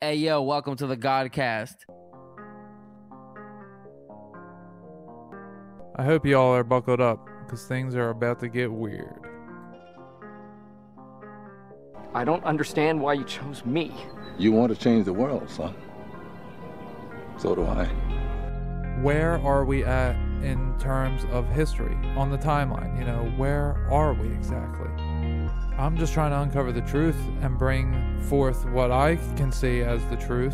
Hey, yo, welcome to the Godcast. I hope y'all are buckled up, because things are about to get weird. I don't understand why you chose me. You want to change the world, son. So do I. Where are we at in terms of history on the timeline? Where are we exactly? I'm just trying to uncover the truth and bring forth what I can see as the truth.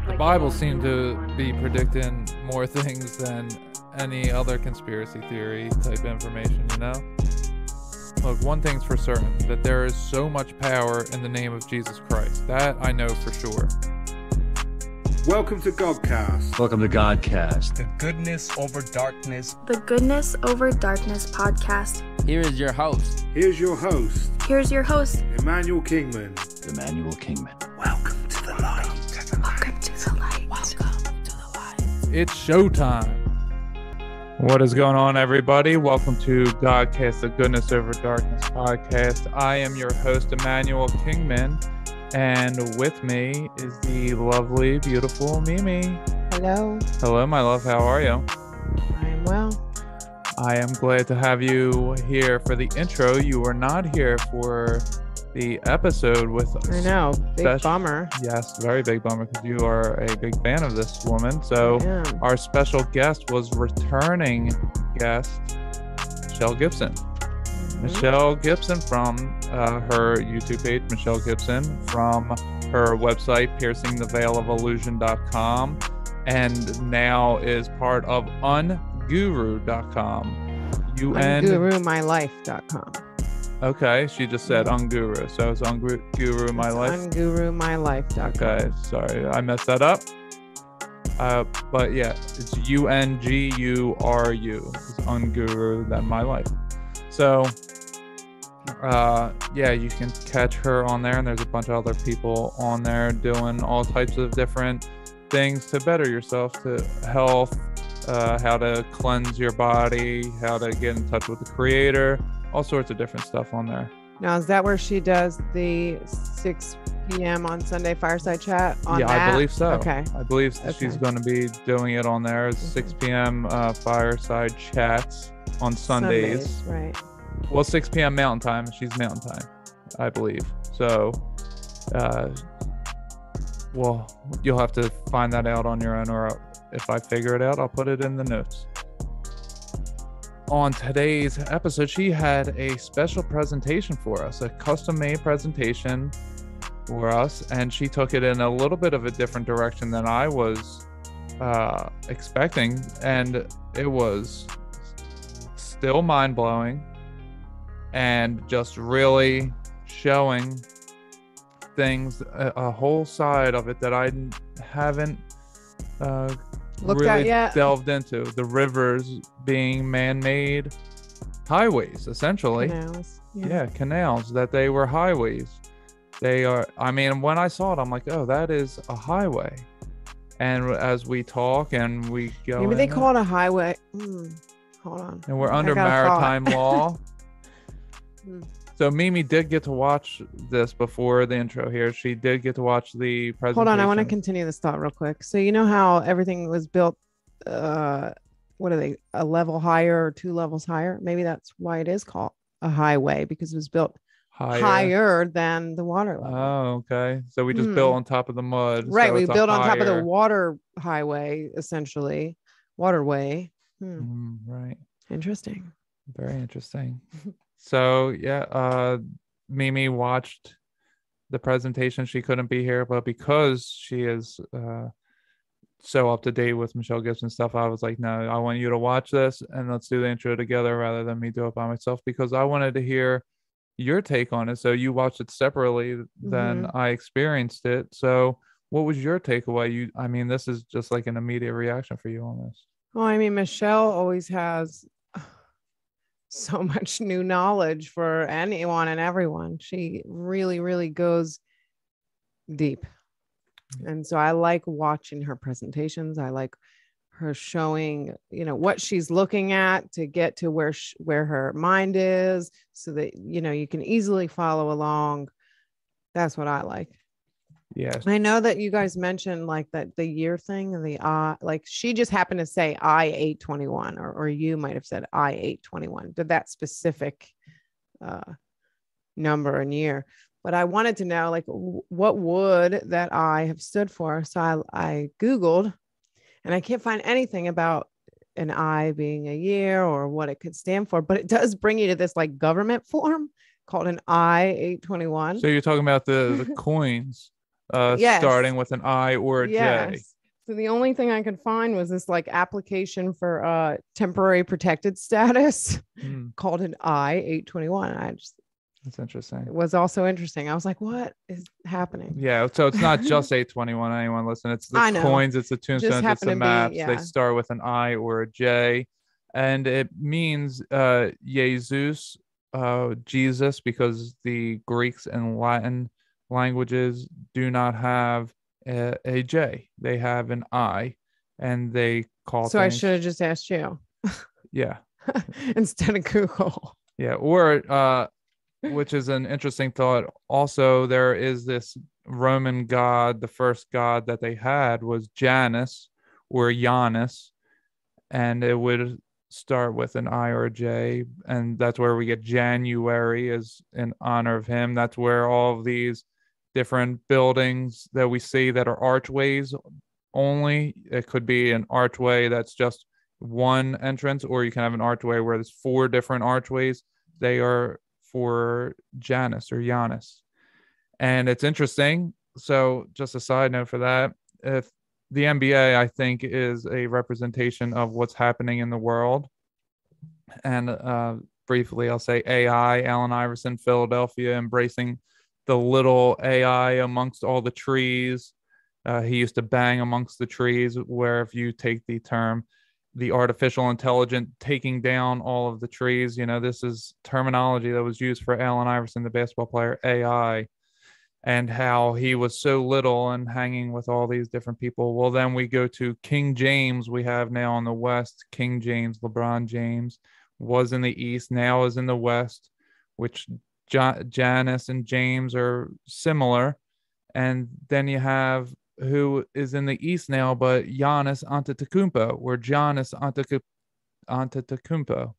The Bible seemed to be predicting more things than any other conspiracy theory type information, Look, one thing's for certain, that there is so much power in the name of Jesus Christ. That I know for sure. Welcome to Godcast. Welcome to Godcast. The Goodness Over Darkness. The Goodness Over Darkness podcast. Here is your host. Here's your host. Here's your host, Emmanuel Kingman. Emmanuel Kingman. Welcome to the light. Welcome to the light. Welcome to the light. It's showtime. What is going on, everybody? Welcome to Godcast, the Goodness Over Darkness podcast. I am your host, Emmanuel Kingman, and with me is the lovely, beautiful Mimi. Hello. Hello, my love. How are you? I am well. I am glad to have you here for the intro. You were not here for the episode with us. I know. Big bummer. Yes, very big bummer, because you are a big fan of this woman. So our special guest was returning guest, Michelle Gibson. Michelle Gibson from her YouTube page, Michelle Gibson, from her website, piercingtheveilofillusion.com, and now is part of unguru.com. Ungurumylife.com. Okay, she just said Unguru, so it's Unguru My Life. Ungurumylife.com. Okay, sorry, I messed that up. But yeah, it's UNGURU. It's Unguru, then My Life. So, yeah, you can catch her on there, and there's a bunch of other people on there doing all types of different things to better yourself, to health, how to cleanse your body, how to get in touch with the Creator. All sorts of different stuff on there. Now, is that where she does the 6 p.m. on Sunday fireside chat? I believe so. Okay. I believe she's going to be doing it on there. It's 6 p.m. Fireside chats on Sundays. Right. Well, 6 p.m. Mountain Time. She's Mountain Time, I believe. So, well, you'll have to find that out on your own, or if I figure it out, I'll put it in the notes. On today's episode, she had a special presentation for us, a custom-made presentation for us, and she took it in a little bit of a different direction than I was expecting, and it was still mind-blowing and just really showing things, a whole side of it that I haven't looked really at yet. Delved into. The rivers being man-made highways, essentially. Canals. Yeah, canals, that they were highways. They are, I mean, when I saw it, I'm like, oh, that is a highway. And as we talk and we go, Maybe they call it a highway. Hold on. And we're under maritime law. So Mimi did get to watch this before the intro here. She did get to watch the presentation. Hold on, I want to continue this thought real quick. So you know how everything was built, what are they, a level higher or 2 levels higher? Maybe that's why it is called a highway, because it was built higher than the water level. Oh, okay. So we just built on top of the mud. Right, so we built on top of the water highway, essentially. Waterway. Right. Interesting. Very interesting. So yeah, Mimi watched the presentation. She couldn't be here, but because she is so up to date with Michelle Gibson stuff, I was like, no, I want you to watch this and let's do the intro together rather than me do it by myself, because I wanted to hear your take on it. So you watched it separately than I experienced it. So what was your takeaway? I mean, this is just like an immediate reaction for you on this. Well, I mean, Michelle always has so much new knowledge for anyone and everyone. She really, really goes deep. And so I like watching her presentations. I like her showing, what she's looking at to get to where her mind is, so that, you can easily follow along. That's what I like. Yeah. I know that you guys mentioned like that the year thing and the like she just happened to say I-821 or you might have said I-821. Did that specific number and year. But I wanted to know like what would that I have stood for. So I Googled and I can't find anything about an I being a year or what it could stand for, but it does bring you to this like government form called an I-821. So you're talking about the coins Yes. starting with an I or a J. Yes. So the only thing I could find was this like application for temporary protected status called an I-821. That's interesting. It was also interesting. I was like, what is happening? Yeah. So it's not just 821. Anyone listen? It's the coins, it's the tombstones, it's the maps. They start with an I or a J. And it means Jesus, Jesus, because the Greeks and Latin languages do not have a J. They have an I, and they call so things... I should have just asked you. Yeah. Instead of Google. Yeah. Or which is an interesting thought. Also, there is this Roman god. The first god that they had was Janus or Janus, and it would start with an I or a J, and that's where we get January is in honor of him. That's where all of these different buildings that we see that are archways only. It could be an archway that's just one entrance, or you can have an archway where there's 4 different archways. They are for Janus or Janus. And it's interesting. So just a side note for that, if the NBA, I think, is a representation of what's happening in the world. And briefly, I'll say AI, Allen Iverson, Philadelphia, embracing the little AI amongst all the trees. He used to bang amongst the trees, where if you take the term, the artificial intelligence taking down all of the trees, this is terminology that was used for Allen Iverson, the basketball player, AI, and how he was so little and hanging with all these different people. Well, then we go to King James. We have now in the West, King James, LeBron James was in the East, now is in the West, which Janus and James are similar. And then you have who is in the East now, but Giannis Antetokounmpo, or Giannis Antetokounmpo.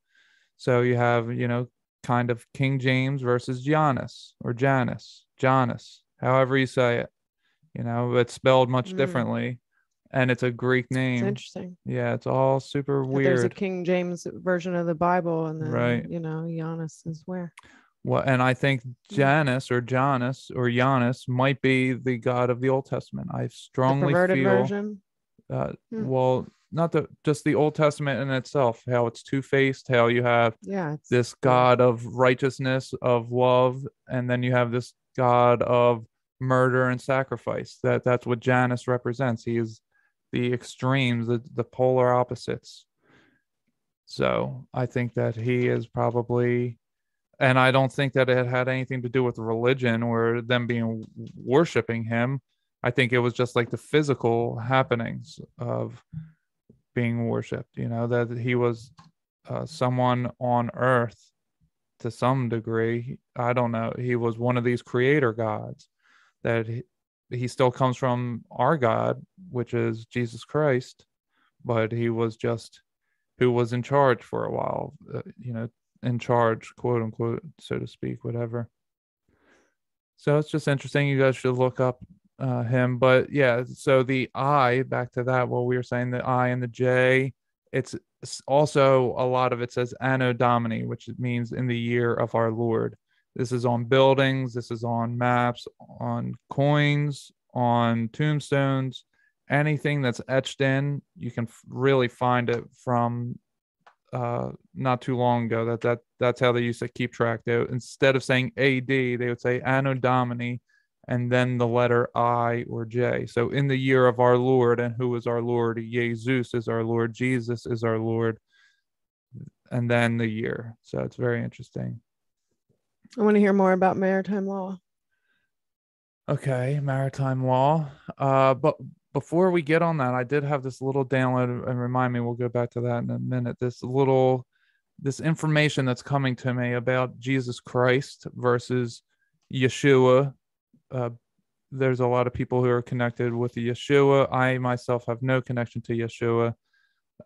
So you have, kind of King James versus Giannis or Janus, however you say it. It's spelled much differently, and it's a Greek name. It's interesting. Yeah, it's all super weird. There's a King James version of the Bible, and then, right. Giannis is where. Well, and I think Janus or Giannis might be the God of the Old Testament. I strongly perverted feel version. Well, not just the Old Testament in itself, how it's two-faced, how you have this God of righteousness, of love, and then you have this God of murder and sacrifice. That's what Janus represents. He is the extremes, the polar opposites. So I think that he is probably... And I don't think that it had anything to do with religion or them being worshiping him. I think it was just like the physical happenings of being worshipped, that he was someone on earth to some degree. I don't know. He was one of these creator gods, that he still comes from our God, which is Jesus Christ, but he was just who was in charge for a while, in charge, quote unquote, so to speak, whatever. So it's just interesting. You guys should look up him. But yeah, so the I, back to that, what we were saying, the I and the J, it's also a lot of it says Anno Domini, which means in the year of our Lord. This is on buildings, this is on maps, on coins, on tombstones, anything that's etched in. You can really find it from not too long ago. That's how they used to keep track. Instead of saying AD, they would say Anno Domini and then the letter I or J. So in the year of our Lord, and who is our Lord? Jesus is our Lord, Jesus is our Lord, and then the year. So it's very interesting. I want to hear more about maritime law. Okay, maritime law. But before we get on that, I did have this little download, and remind me, we'll go back to that in a minute. This information that's coming to me about Jesus Christ versus Yeshua, there's a lot of people who are connected with Yeshua. I myself have no connection to Yeshua.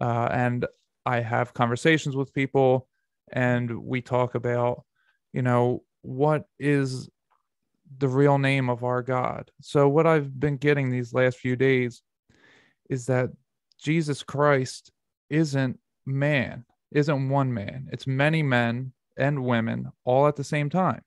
And I have conversations with people, and we talk about, what is the real name of our God. So what I've been getting these last few days is that Jesus Christ isn't one man. It's many men and women all at the same time.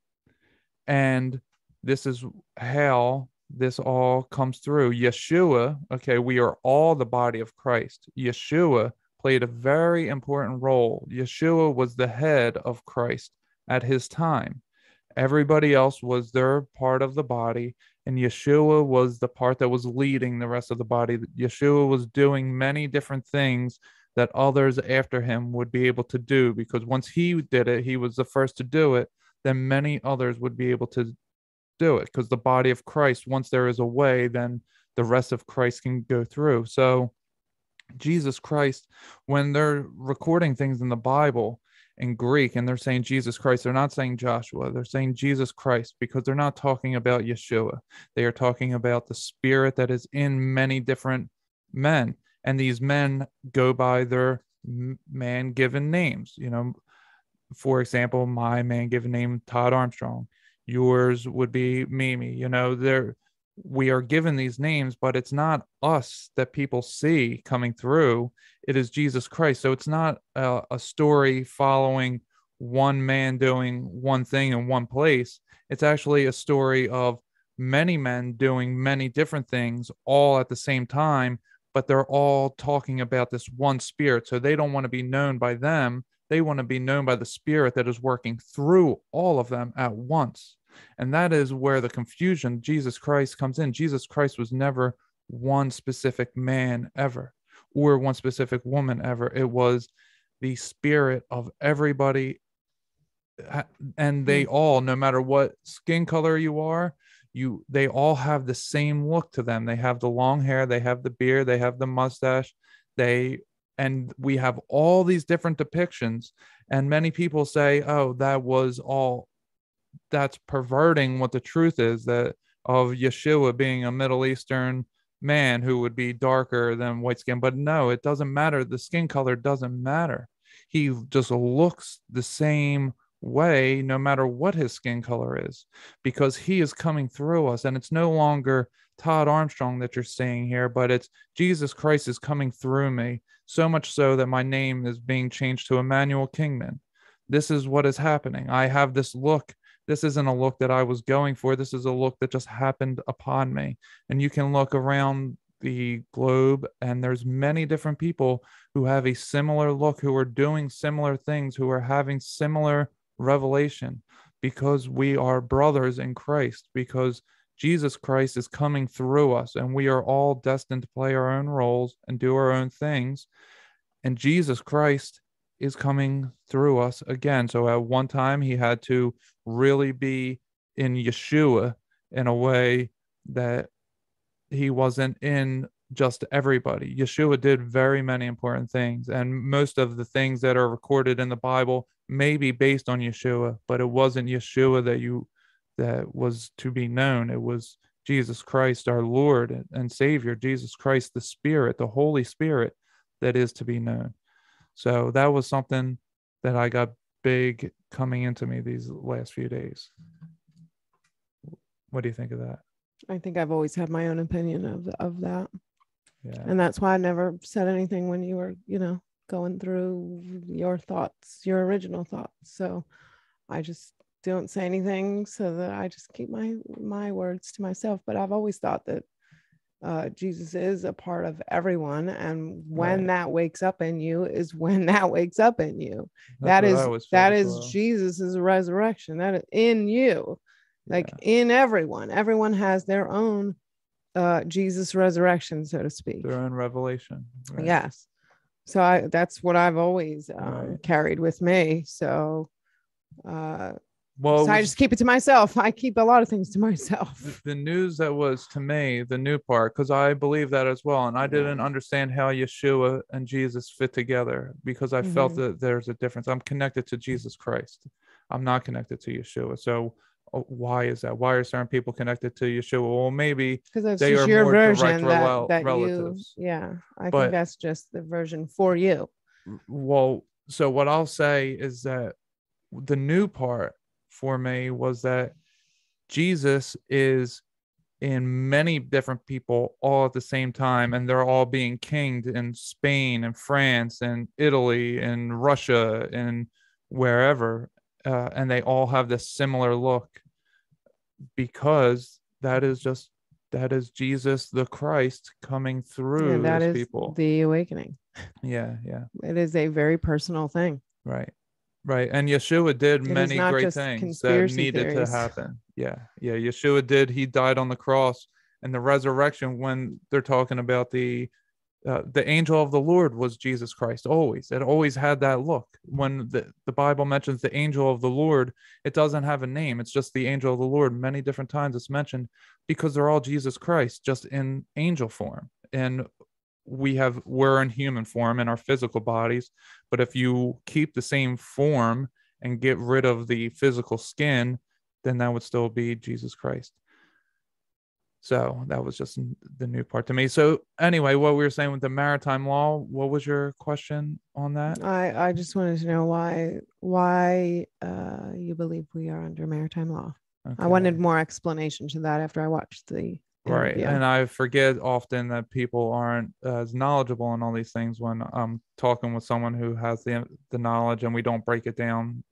And this is how this all comes through. Yeshua, okay, we are all the body of Christ. Yeshua played a very important role. Yeshua was the head of Christ at his time. Everybody else was their part of the body, and Yeshua was the part that was leading the rest of the body. Yeshua was doing many different things that others after him would be able to do, because once he did it, he was the first to do it, then many others would be able to do it, because the body of Christ, once there is a way, then the rest of Christ can go through. So Jesus Christ, when they're recording things in the Bible in Greek and they're saying Jesus Christ, they're not saying Joshua, they're saying Jesus Christ, because they're not talking about Yeshua. They are talking about the spirit that is in many different men, and these men go by their man-given names. For example, my man-given name, Todd Armstrong. Yours would be Mimi. We are given these names, but it's not us that people see coming through. It is Jesus Christ. So it's not a story following one man doing one thing in one place. It's actually a story of many men doing many different things all at the same time, but they're all talking about this one spirit. So they don't want to be known by them. They want to be known by the spirit that is working through all of them at once. And that is where the confusion, Jesus Christ, comes in. Jesus Christ was never one specific man ever, or one specific woman ever. It was the spirit of everybody. And they all, no matter what skin color you are, they all have the same look to them. They have the long hair, they have the beard, they have the mustache, and we have all these different depictions. And many people say, oh, that's perverting what the truth is, that of Yeshua being a Middle Eastern man who would be darker than white skin. But no, it doesn't matter. The skin color doesn't matter. He just looks the same way no matter what his skin color is, because he is coming through us. And it's no longer Todd Armstrong that you're seeing here, but it's Jesus Christ is coming through me, so much so that my name is being changed to Emmanuel Kingman. This is what is happening. I have this look. This isn't a look that I was going for. This is a look that just happened upon me. And you can look around the globe, and there's many different people who have a similar look, who are doing similar things, who are having similar revelation, because we are brothers in Christ, because Jesus Christ is coming through us, and we are all destined to play our own roles and do our own things. And Jesus Christ is coming through us again. So at one time he had to really be in Yeshua in a way that he wasn't in just everybody. Yeshua did very many important things, and most of the things that are recorded in the Bible may be based on Yeshua, but it wasn't Yeshua that was to be known. It was Jesus Christ, our Lord and Savior, Jesus Christ, the Spirit, the Holy Spirit, that is to be known. So that was something that I got big coming into me these last few days. What do you think of that? I think I've always had my own opinion of that. Yeah. And that's why I never said anything when you were, going through your thoughts, your original thoughts. So I just don't say anything, so that I just keep my words to myself. But I've always thought that Jesus is a part of everyone, and when that wakes up in you is when that wakes up in you. That is Jesus's resurrection. That is in you, in everyone. Everyone has their own Jesus resurrection, so to speak, their own revelation. Right? Yes. So that's what I've always carried with me. So so I just keep it to myself. I keep a lot of things to myself. The news that was to me, the new part, because I believe that as well. And I didn't understand how Yeshua and Jesus fit together, because I felt that there's a difference. I'm connected to Jesus Christ. I'm not connected to Yeshua. So why is that? Why are certain people connected to Yeshua? Well, maybe Because that's they just are your more direct version that relatives. I But think that's just the version for you. well, so what I'll say is that the new part for me was that Jesus is in many different people all at the same time, and they're all being kinged in Spain and France and Italy and Russia and wherever, and they all have this similar look, because that is Jesus the Christ coming through And that those is people. the awakening. Yeah. It is a very personal thing. Right. And Yeshua did It is many not great just things that conspiracy needed theories. to happen. Yeah. Yeshua did. He died on the cross, and the resurrection, when they're talking about the angel of the Lord, was Jesus Christ. Always. It always had that look. When the Bible mentions the angel of the Lord, it doesn't have a name. It's just the angel of the Lord. Many different times it's mentioned, because they're all Jesus Christ, just in angel form. And we're in human form in our physical bodies, but if you keep the same form and get rid of the physical skin, then that would still be Jesus Christ. So that was just the new part to me. So anyway, what we were saying with the maritime law, what was your question on that? I just wanted to know why you believe we are under maritime law. Okay. I wanted more explanation to that after I watched the Right. interview. And I forget often that people aren't as knowledgeable on all these things when I'm talking with someone who has the knowledge, and we don't break it down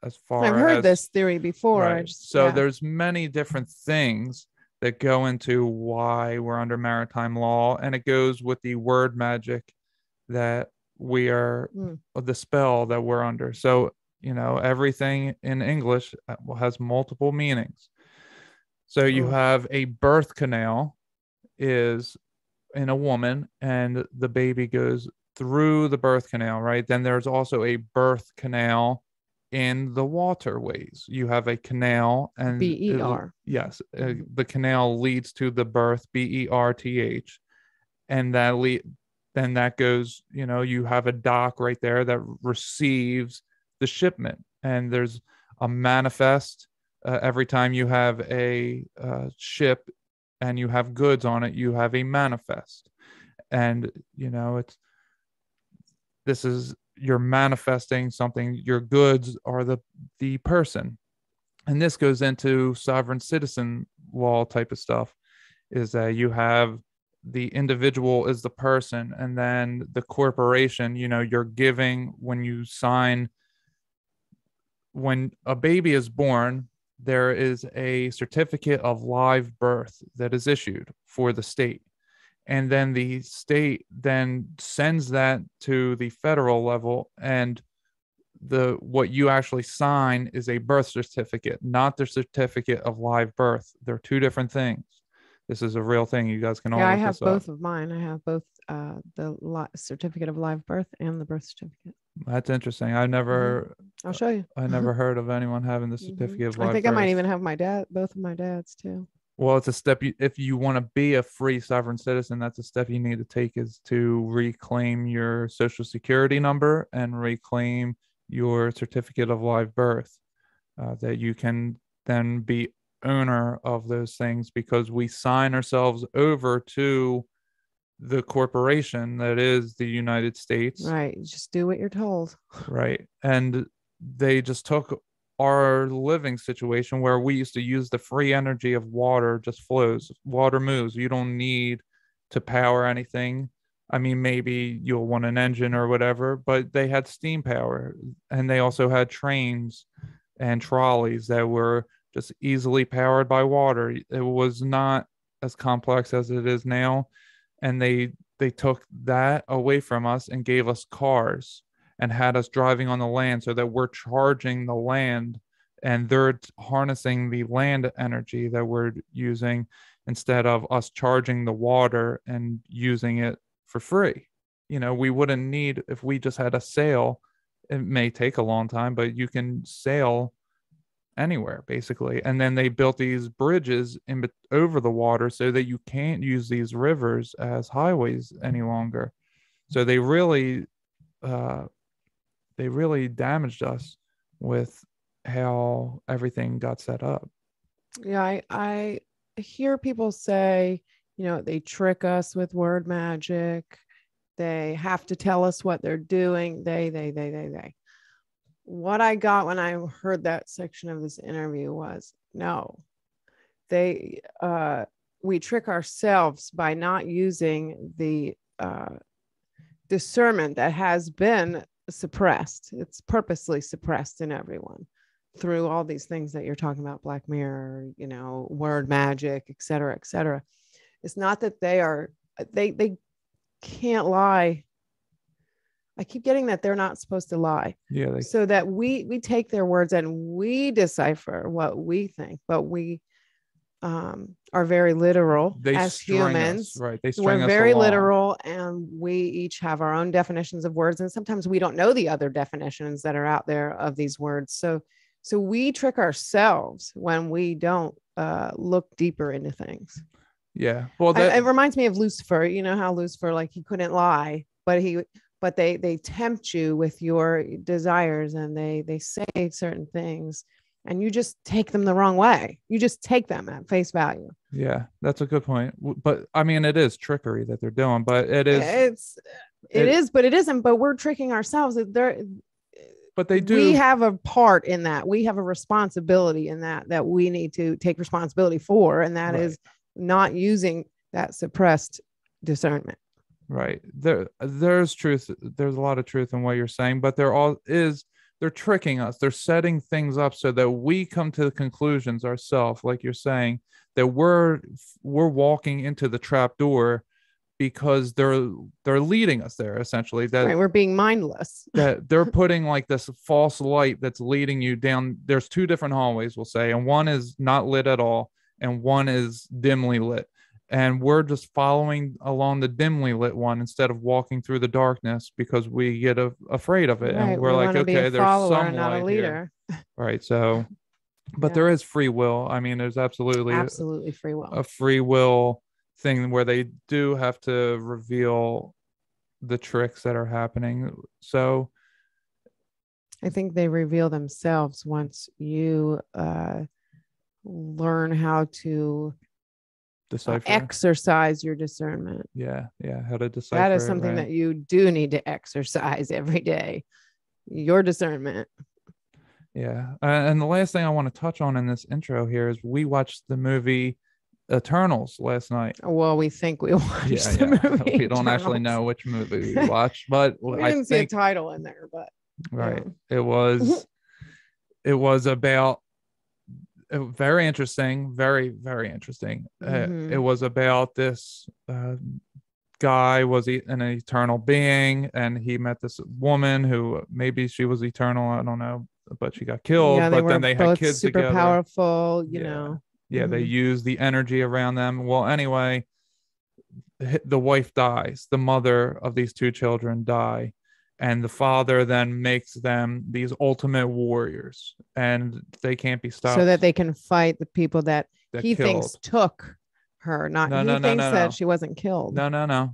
as far I've heard as this theory before. Right. There's many different things that go into why we're under maritime law, and it goes with the word magic that we are, the spell that we're under. So, everything in English has multiple meanings. So you have a birth canal is in a woman, and the baby goes through the birth canal, right? Then there's also a birth canal in the waterways. You have a canal, and BER. Yes, the canal leads to the birth, BERTH, and then that goes, you have a dock right there that receives the shipment, and there's a manifest. Every time you have a ship and you have goods on it, you have a manifest, and you're manifesting something. Your goods are the person, and this goes into sovereign citizen law type of stuff. Is that you have the individual is the person, and then the corporation. You're giving when you sign. When a baby is born, there is a certificate of live birth that is issued for the state. And then the state then sends that to the federal level, and what you actually sign is a birth certificate, not the certificate of live birth. They're two different things. This is a real thing. You guys can all I look have this both up. of mine. I have both the certificate of live birth and the birth certificate. That's interesting. I'll show you. I never heard of anyone having the certificate of live I think birth. I might even have both of my dads too. Well, it's a step. If you want to be a free sovereign citizen, that's a step you need to take, is to reclaim your social security number and reclaim your certificate of live birth, that you can then be owner of those things, because we sign ourselves over to the corporation that is the United States. Right. Just do what you're told. Right. And they just took our living situation, where we used to use the free energy of water, just flows. Water moves. You don't need to power anything. I mean, maybe you'll want an engine or whatever, but they had steam power, and they also had trains and trolleys that were just easily powered by water. It was not as complex as it is now. And they took that away from us and gave us cars and had us driving on the land, so that we're charging the land, and they're harnessing the land energy that we're using, instead of us charging the water and using it for free. We wouldn't need, if we just had a sail, it may take a long time, but you can sail anywhere basically. And then they built these bridges over the water, so that you can't use these rivers as highways any longer. So they really damaged us with how everything got set up. Yeah, I hear people say, they trick us with word magic. They have to tell us what they're doing. They. What I got when I heard that section of this interview was, no, we trick ourselves by not using the discernment that has been suppressed. It's purposely suppressed in everyone through all these things that you're talking about, Black Mirror, word magic, et cetera, et cetera. It's not that they can't lie. I keep getting that they're not supposed to lie. Yeah. So that we take their words and we decipher what we think, but we are very literal as humans. Right. They string We're us very along. literal, and we each have our own definitions of words. And sometimes we don't know the other definitions that are out there of these words. So we trick ourselves when we don't look deeper into things. Yeah. Well, it reminds me of Lucifer. You know how Lucifer, like, he couldn't lie, but they tempt you with your desires, and they say certain things, and you just take them the wrong way. You just take them at face value. Yeah, that's a good point. But I mean, it is trickery that they're doing, but it is. It is, but it isn't. But we're tricking ourselves. But they do. We have a part in that. We have a responsibility in that we need to take responsibility for, and that is not using that suppressed discernment. Right. There's truth. There's a lot of truth in what you're saying, but they're tricking us. They're setting things up so that we come to the conclusions ourselves, like you're saying, that we're walking into the trap door because they're leading us there, essentially. That we're being mindless. That they're putting like this false light that's leading you down. There's two different hallways, we'll say, and one is not lit at all, and one is dimly lit. And we're just following along the dimly lit one instead of walking through the darkness because we get afraid of it. Right. And we're like, okay, there's some not light a leader. Here. Right. So, but there is free will. I mean, there's absolutely free will. A free will thing where they do have to reveal the tricks that are happening. So I think they reveal themselves once you learn how to decipher, exercise your discernment. Yeah, how to decipher. That is something that you do need to exercise every day. Your discernment. Yeah, and the last thing I want to touch on in this intro here is we watched the movie Eternals last night. Well, we think we watched the movie. We don't actually know which movie we watched, but we didn't see a title in there. But right, it was about. Very interesting, very, very interesting. It was about this guy was an eternal being, and he met this woman who maybe she was eternal, I don't know, but she got killed. Yeah, but then they had kids super together. Powerful, you know. Yeah, they used the energy around them. Well, anyway, the wife dies. The mother of these two children die. And the father then makes them these ultimate warriors, and they can't be stopped. So that they can fight the people that he killed. thinks took her. He thinks that she wasn't killed. No.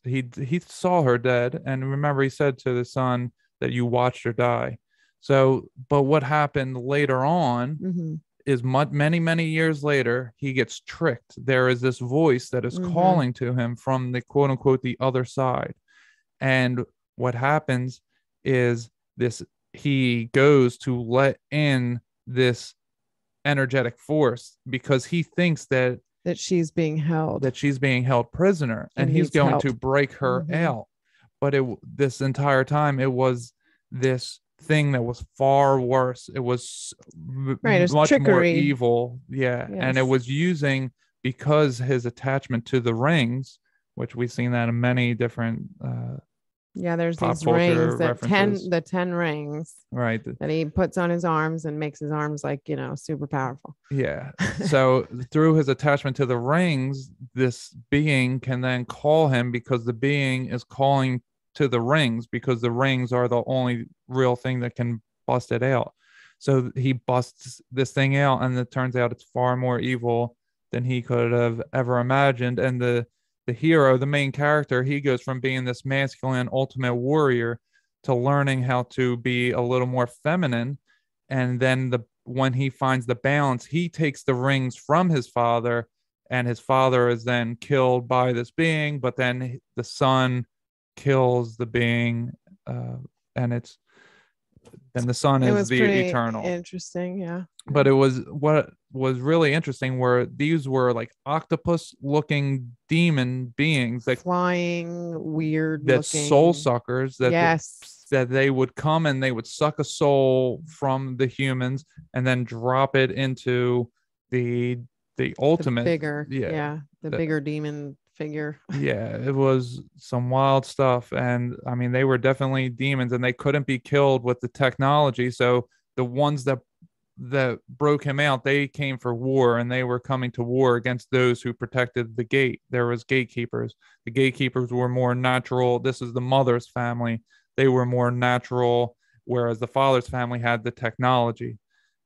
He saw her dead, and remember, he said to the son that you watched her die. So, but what happened later on is many years later, he gets tricked. There is this voice that is calling to him from the quote unquote the other side, and what happens is he goes to let in this energetic force because he thinks that she's being held prisoner, and he's going to break her out. But this entire time it was this thing that was far worse. It was much trickery. More evil. And it was using, because his attachment to the rings, which we've seen that in many different there's these rings, the 10 rings, right, that he puts on his arms and makes his arms like, super powerful. Yeah. So through his attachment to the rings, this being can then call him, because the being is calling to the rings, because the rings are the only real thing that can bust it out. So he busts this thing out, and it turns out it's far more evil than he could have ever imagined. And the hero, the main character, he goes from being this masculine ultimate warrior to learning how to be a little more feminine and then when he finds the balance, he takes the rings from his father, and his father is then killed by this being, but then the son kills the being, and it's then the son It is was the pretty eternal. interesting, yeah. But it was, what was really interesting were these were like octopus looking demon beings that Flying, weird that looking. soul suckers that Yes. that they would come and they would suck a soul from the humans and then drop it into the ultimate The bigger, yeah the the- bigger demon figure. yeah, it was some wild stuff. And I mean, they were definitely demons and they couldn't be killed with the technology. So the ones that broke him out, they came for war, and they were coming to war against those who protected the gate. There was gatekeepers. The gatekeepers were more natural. This is the mother's family. They were more natural, whereas the father's family had the technology.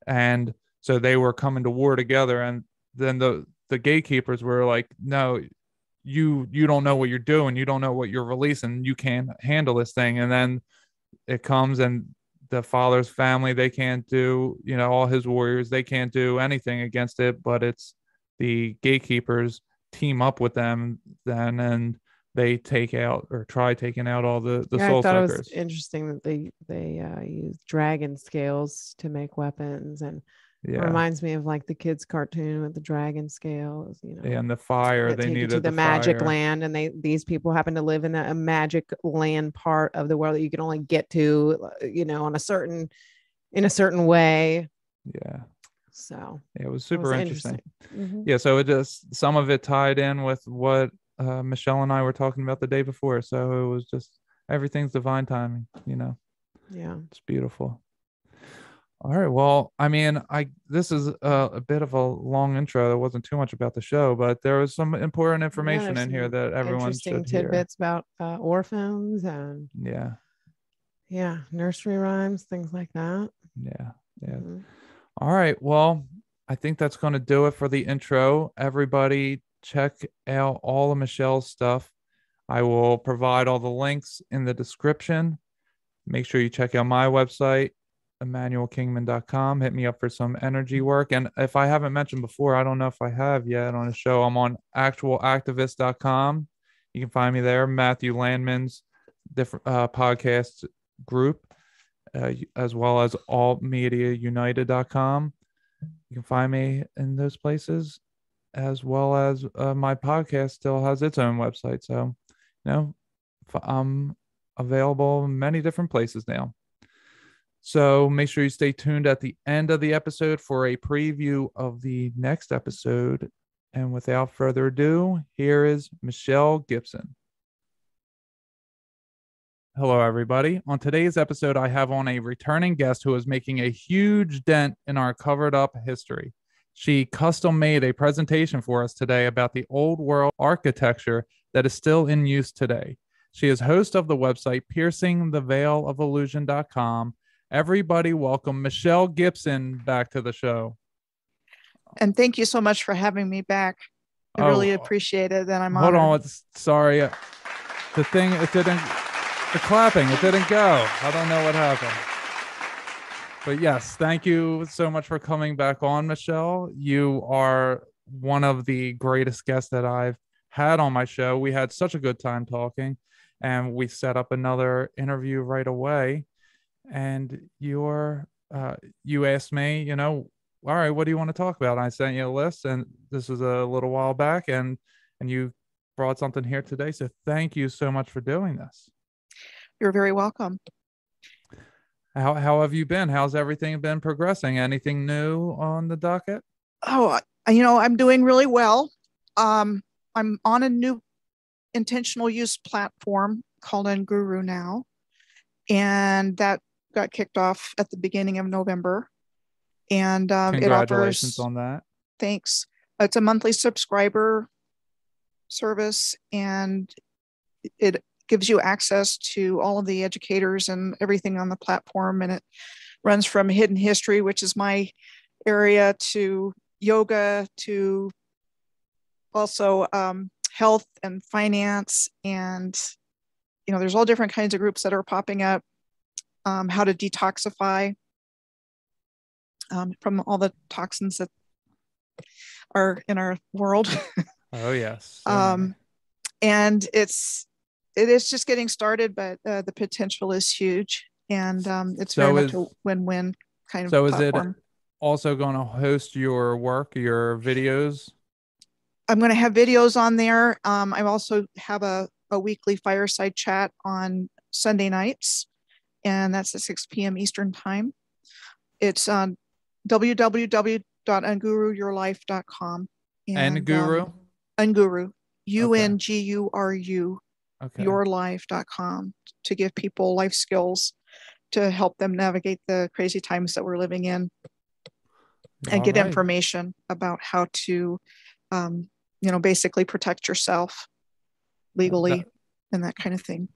And so they were coming to war together. And then the gatekeepers were like, no, you don't know what you're doing. You don't know what you're releasing. You can't handle this thing. And then it comes, and the father's family, they can't do, all his warriors, they can't do anything against it, but it's the gatekeepers team up with them then, and they take out or try taking out all the soul I thought suckers. it was interesting that they use dragon scales to make weapons, and it reminds me of like the kids cartoon with the dragon scales, and the fire, that they take you needed to the the magic fire. land, and these people happen to live in a magic land part of the world that you can only get to in a certain way. Yeah, so it was super interesting. Mm-hmm. Yeah, so it just, some of it tied in with what Michelle and I were talking about the day before, so it was just, everything's divine timing. Yeah, it's beautiful. All right. Well, I mean, this is a bit of a long intro. There wasn't too much about the show, but there was some important information in here that everyone should interesting hear. tidbits about orphans and nursery rhymes, things like that. Yeah. Mm-hmm. All right. Well, I think that's going to do it for the intro. Everybody, check out all of Michelle's stuff. I will provide all the links in the description. Make sure you check out my website, emmanuelkingman.com. Hit me up for some energy work. And if I haven't mentioned before, I don't know if I have yet on the show, I'm on actualactivist.com. You can find me there. Matthew Landman's different podcast group, as well as altmediaunited.com. You can find me in those places, as well as my podcast still has its own website. So, I'm available in many different places now. So make sure you stay tuned at the end of the episode for a preview of the next episode. And without further ado, here is Michelle Gibson. Hello, everybody. On today's episode, I have on a returning guest who is making a huge dent in our covered up history. She custom made a presentation for us today about the old world architecture that is still in use today. She is host of the website piercingtheveilofillusion.com. Everybody welcome Michelle Gibson back to the show. And thank you so much for having me back. I really appreciate it. And I'm Hold honored. on. Sorry. The clapping, it didn't go. I don't know what happened. But yes, thank you so much for coming back on, Michelle. You are one of the greatest guests that I've had on my show. We had such a good time talking, and we set up another interview right away. And you asked me, all right, what do you want to talk about? And I sent you a list, and this was a little while back, and you brought something here today. So thank you so much for doing this. You're very welcome. How have you been? How's everything been progressing? Anything new on the docket? Oh, I'm doing really well. I'm on a new intentional use platform called Unguru now, and that got kicked off at the beginning of November. And congratulations on that. Thanks. It's a monthly subscriber service, and it gives you access to all of the educators and everything on the platform. And it runs from hidden history, which is my area, to yoga, to also health and finance. And, there's all different kinds of groups that are popping up. How to detoxify. from all the toxins that are in our world. Oh yes. So many. And it is just getting started, but the potential is huge, and it's very much a win-win kind of platform. Is it also going to host your work, your videos? I'm going to have videos on there. I also have a weekly fireside chat on Sunday nights, and that's at 6 p.m. Eastern time. It's on www.unguru.yourlife.com. Unguru? Unguru. UNGURU. Okay. Yourlife.com, to give people life skills to help them navigate the crazy times that we're living in, and get information about how to, basically protect yourself legally and that kind of thing.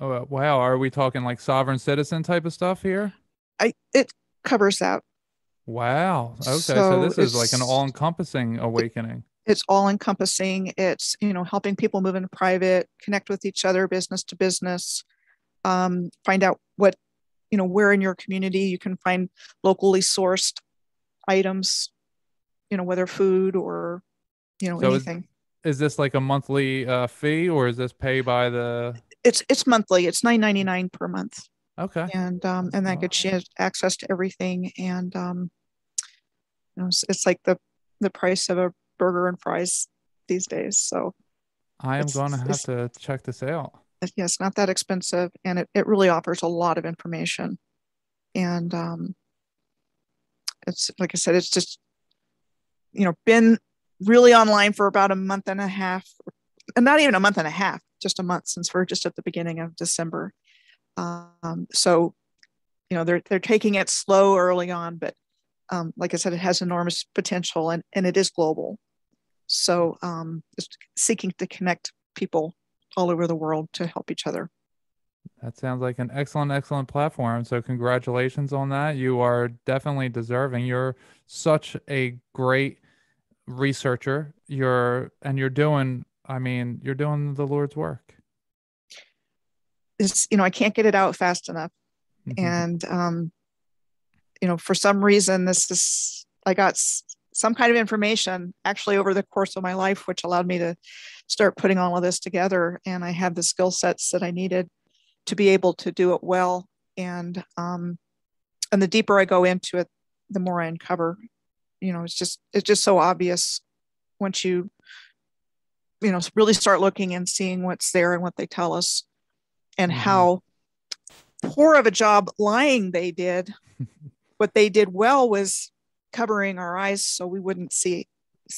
Oh, wow. Are we talking like sovereign citizen type of stuff here? It covers that. Wow. Okay. So this is like an all-encompassing awakening. It's all-encompassing. It's, helping people move into private, connect with each other, business to business, find out what, where in your community you can find locally sourced items, whether food or, so anything. Is this like a monthly fee, or is this pay by the? It's monthly. It's $9.99 per month. Okay. And that gets you access to everything. And it's like the price of a burger and fries these days. So I am going to have to check this out. Yeah, it's not that expensive, and it really offers a lot of information. And it's, like I said, it's just, been really online for about a month and a half, and not even a month and a half, just a month, since we're just at the beginning of December. So, they're taking it slow early on, but like I said, it has enormous potential, and it is global. So just seeking to connect people all over the world to help each other. That sounds like an excellent platform. So congratulations on that. You are definitely deserving. You're such a great researcher. You're doing the Lord's work. It's, I can't get it out fast enough. And, for some reason, I got some kind of information actually over the course of my life, which allowed me to start putting all of this together. And I have the skill sets that I needed to be able to do it well. And the deeper I go into it, the more I uncover. It's just so obvious once you really start looking and seeing what's there and what they tell us, and how poor of a job lying they did. What they did well was covering our eyes so we wouldn't see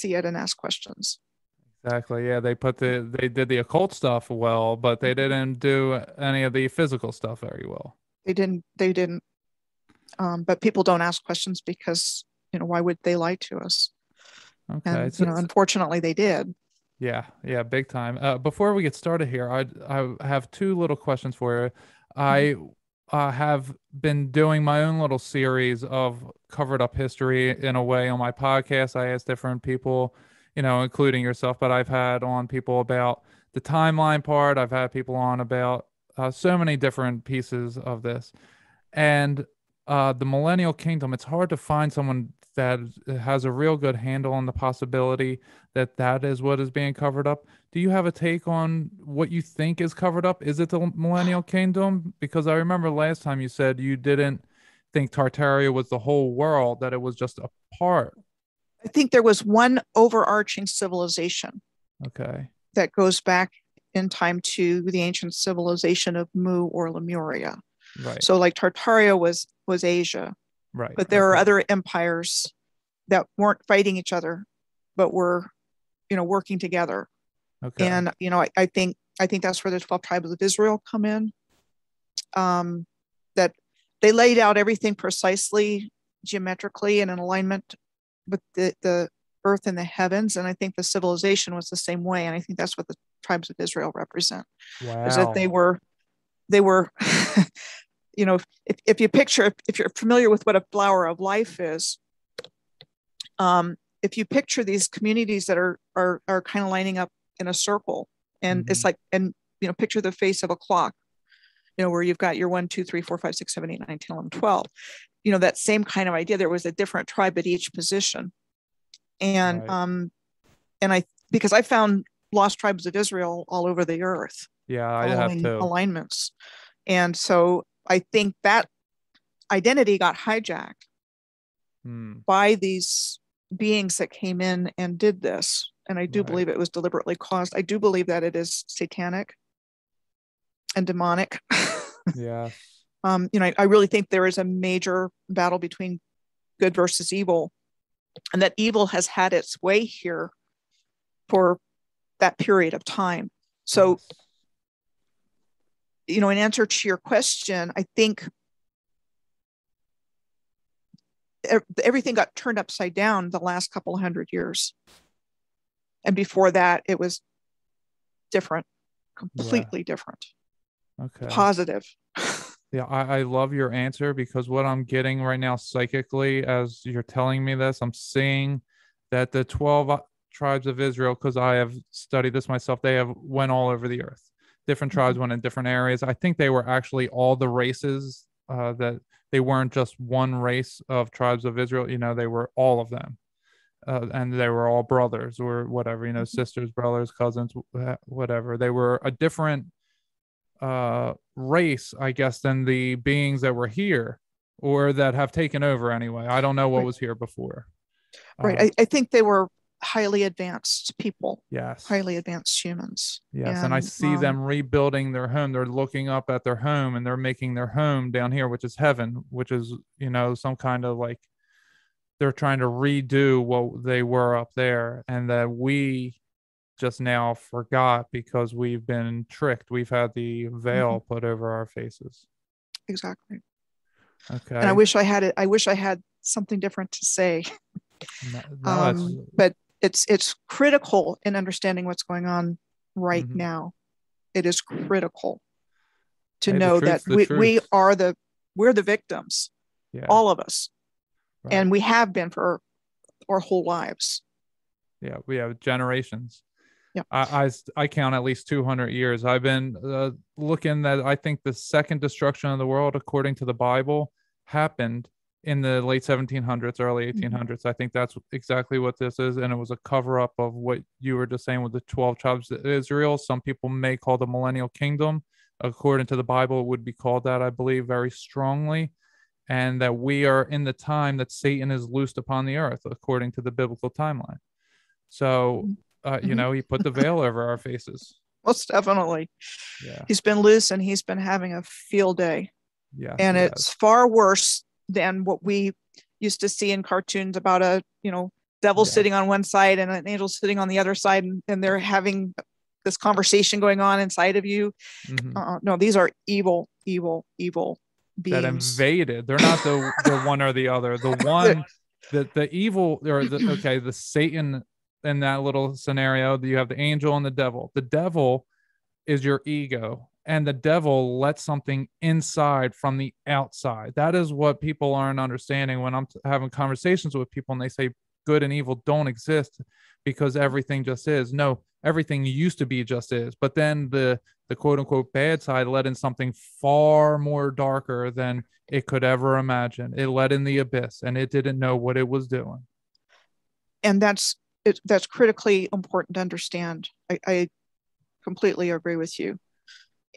it and ask questions. Exactly. Yeah, they did the occult stuff well, but they didn't do any of the physical stuff very well. They didn't. But people don't ask questions because, why would they lie to us? Okay. And, unfortunately they did. Yeah, big time. Before we get started here, I have two little questions for you. I have been doing my own little series of covered up history in a way on my podcast. I ask different people, including yourself, but I've had on people about the timeline part. I've had people on about so many different pieces of this. And the Millennial Kingdom, it's hard to find someone that has a real good handle on the possibility that is what is being covered up. Do you have a take on what you think is covered up? Is it the Millennial Kingdom? Because I remember last time you said you didn't think Tartaria was the whole world, that it was just a part. I think there was one overarching civilization. Okay. That goes back in time to the ancient civilization of Mu or Lemuria. Right. So like Tartaria was Asia. Right. But there are other empires that weren't fighting each other, but were, working together. Okay. And, I think that's where the 12 tribes of Israel come in. That they laid out everything precisely, geometrically, and in alignment with the earth and the heavens. And I think the civilization was the same way. And I think that's what the tribes of Israel represent. Wow. Is that they were, if you're familiar with what a flower of life is, if you picture these communities that are kind of lining up in a circle, and it's like, and picture the face of a clock, where you've got your 1, 2, 3, 4, 5, 6, 7, 8, 9, 10, 11, 12. that same kind of idea. There was a different tribe at each position. And because I found lost tribes of Israel all over the earth. Yeah, I have too. Alignments. And so I think that identity got hijacked by these beings that came in and did this. And I do believe it was deliberately caused. I do believe that it is satanic and demonic. Yeah. I really think there is a major battle between good versus evil, and that evil has had its way here for that period of time. So, in answer to your question, I think everything got turned upside down the last couple of 100 years. And before that, it was different, completely different. Okay. Positive. Yeah, I love your answer, because what I'm getting right now psychically, as you're telling me this, I'm seeing that the 12 tribes of Israel, because I have studied this myself, they have went all over the earth. Different tribes went in different areas. I think they were actually all the races, that they weren't just one race of tribes of Israel. They were all of them. And they were all brothers or whatever, sisters, brothers, cousins, whatever. They were a different race, I guess, than the beings that were here or that have taken over anyway. I don't know what was here before. Right. I think they were highly advanced people. Yes. Highly advanced humans. Yes. And I see them rebuilding their home. They're looking up at their home and they're making their home down here, which is heaven, which is, some kind of like, they're trying to redo what they were up there, and that we just now forgot because we've been tricked. We've had the veil put over our faces. Exactly. Okay. And I wish I had something different to say. But it's critical in understanding what's going on right now. It is critical to know that we're the victims, all of us. Right. And we have been for our whole lives. Yeah, we have generations. Yeah, I count at least 200 years. I've been looking at, I think the second destruction of the world, according to the Bible, happened in the late 1700s, early 1800s. I think that's exactly what this is. And it was a cover up of what you were just saying with the 12 tribes of Israel. Some people may call the Millennial Kingdom. According to the Bible, it would be called that, I believe, very strongly. And that we are in the time that Satan is loosed upon the earth, according to the biblical timeline. So, he put the veil over our faces. Most definitely. Yeah. He's been loose and he's been having a field day. Yeah. And it's far worse than what we used to see in cartoons about a, devil sitting on one side and an angel sitting on the other side, and they're having this conversation going on inside of you. No, these are evil beings. That invaded. They're not the one or the other. The one, the evil, or the Satan in that little scenario. You have the angel and the devil. The devil is your ego, and the devil lets something inside from the outside. That is what people aren't understanding when I'm having conversations with people and they say good and evil don't exist because everything just is. No, everything used to be just is, but then the quote unquote bad side let in something far more darker than it could ever imagine. It let in the abyss, and it didn't know what it was doing. And that's critically important to understand. I completely agree with you.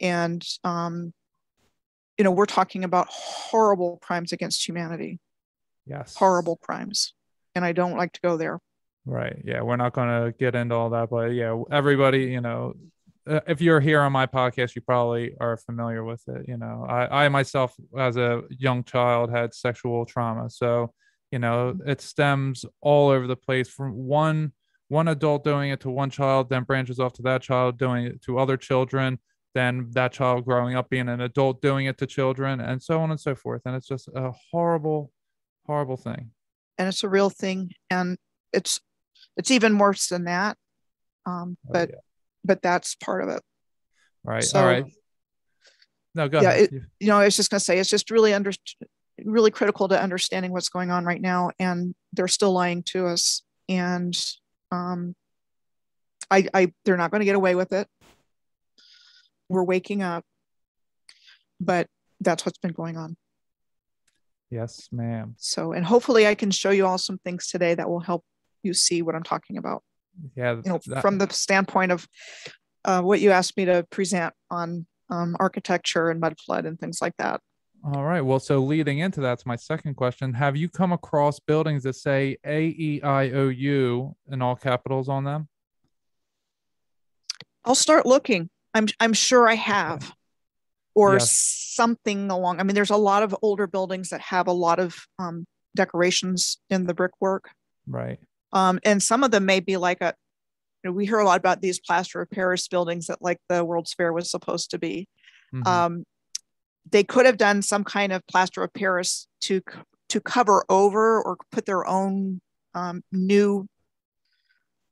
And we're talking about horrible crimes against humanity. Yes, horrible crimes, and I don't like to go there. Right. Yeah, we're not going to get into all that, but yeah, everybody, if you're here on my podcast, you probably are familiar with it. I myself, as a young child, had sexual trauma. So, it stems all over the place from one adult doing it to one child, then branches off to that child doing it to other children, then that child growing up being an adult doing it to children, and so on and so forth. And it's just a horrible, horrible thing. And it's a real thing. And it's even worse than that. But that's part of it. Right. So, all right. No, go ahead. I was just going to say, it's just really critical to understanding what's going on right now. And they're still lying to us. And they're not going to get away with it. We're waking up. But that's what's been going on. Yes, ma'am. So, and hopefully I can show you all some things today that will help you see what I'm talking about. Yeah. From the standpoint of what you asked me to present on architecture and mud flood and things like that. All right. Well, so leading into that's my second question. Have you come across buildings that say AEIOU in all capitals on them? I'll start looking. I'm sure I have, or Yes. something along. I mean, there's a lot of older buildings that have a lot of decorations in the brickwork. Right. And some of them may be like we hear a lot about these plaster of Paris buildings that like the World's Fair was supposed to be. Mm-hmm. They could have done some kind of plaster of Paris to cover over or put their own new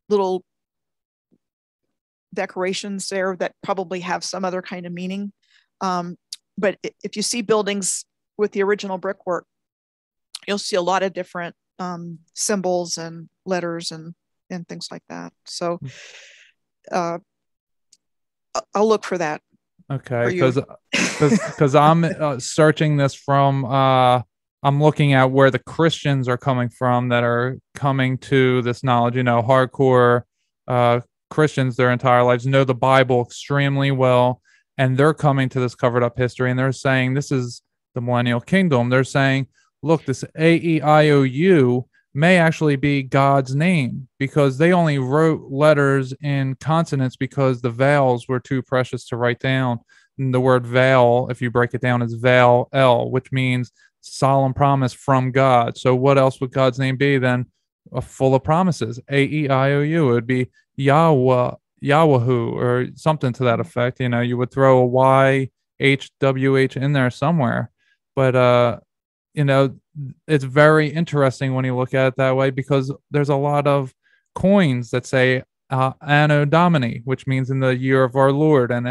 little decorations there that probably have some other kind of meaning. But if you see buildings with the original brickwork, you'll see a lot of different symbols and letters and things like that. So I'll look for that. Okay, because I'm searching this from I'm looking at where the Christians are coming from that are coming to this knowledge. Hardcore Christians their entire lives know the Bible extremely well, and they're coming to this covered up history, and they're saying this is the Millennial Kingdom. They're saying, look, this AEIOU may actually be God's name, because they only wrote letters in consonants because the vowels were too precious to write down. And the word vowel, if you break it down, is val L, which means solemn promise from God. So what else would God's name be than full of promises? AEIOU. It would be Yahweh, Yahweh, or something to that effect. You would throw a YHWH in there somewhere. But it's very interesting when you look at it that way, because there's a lot of coins that say Anno Domini, which means in the year of our Lord, and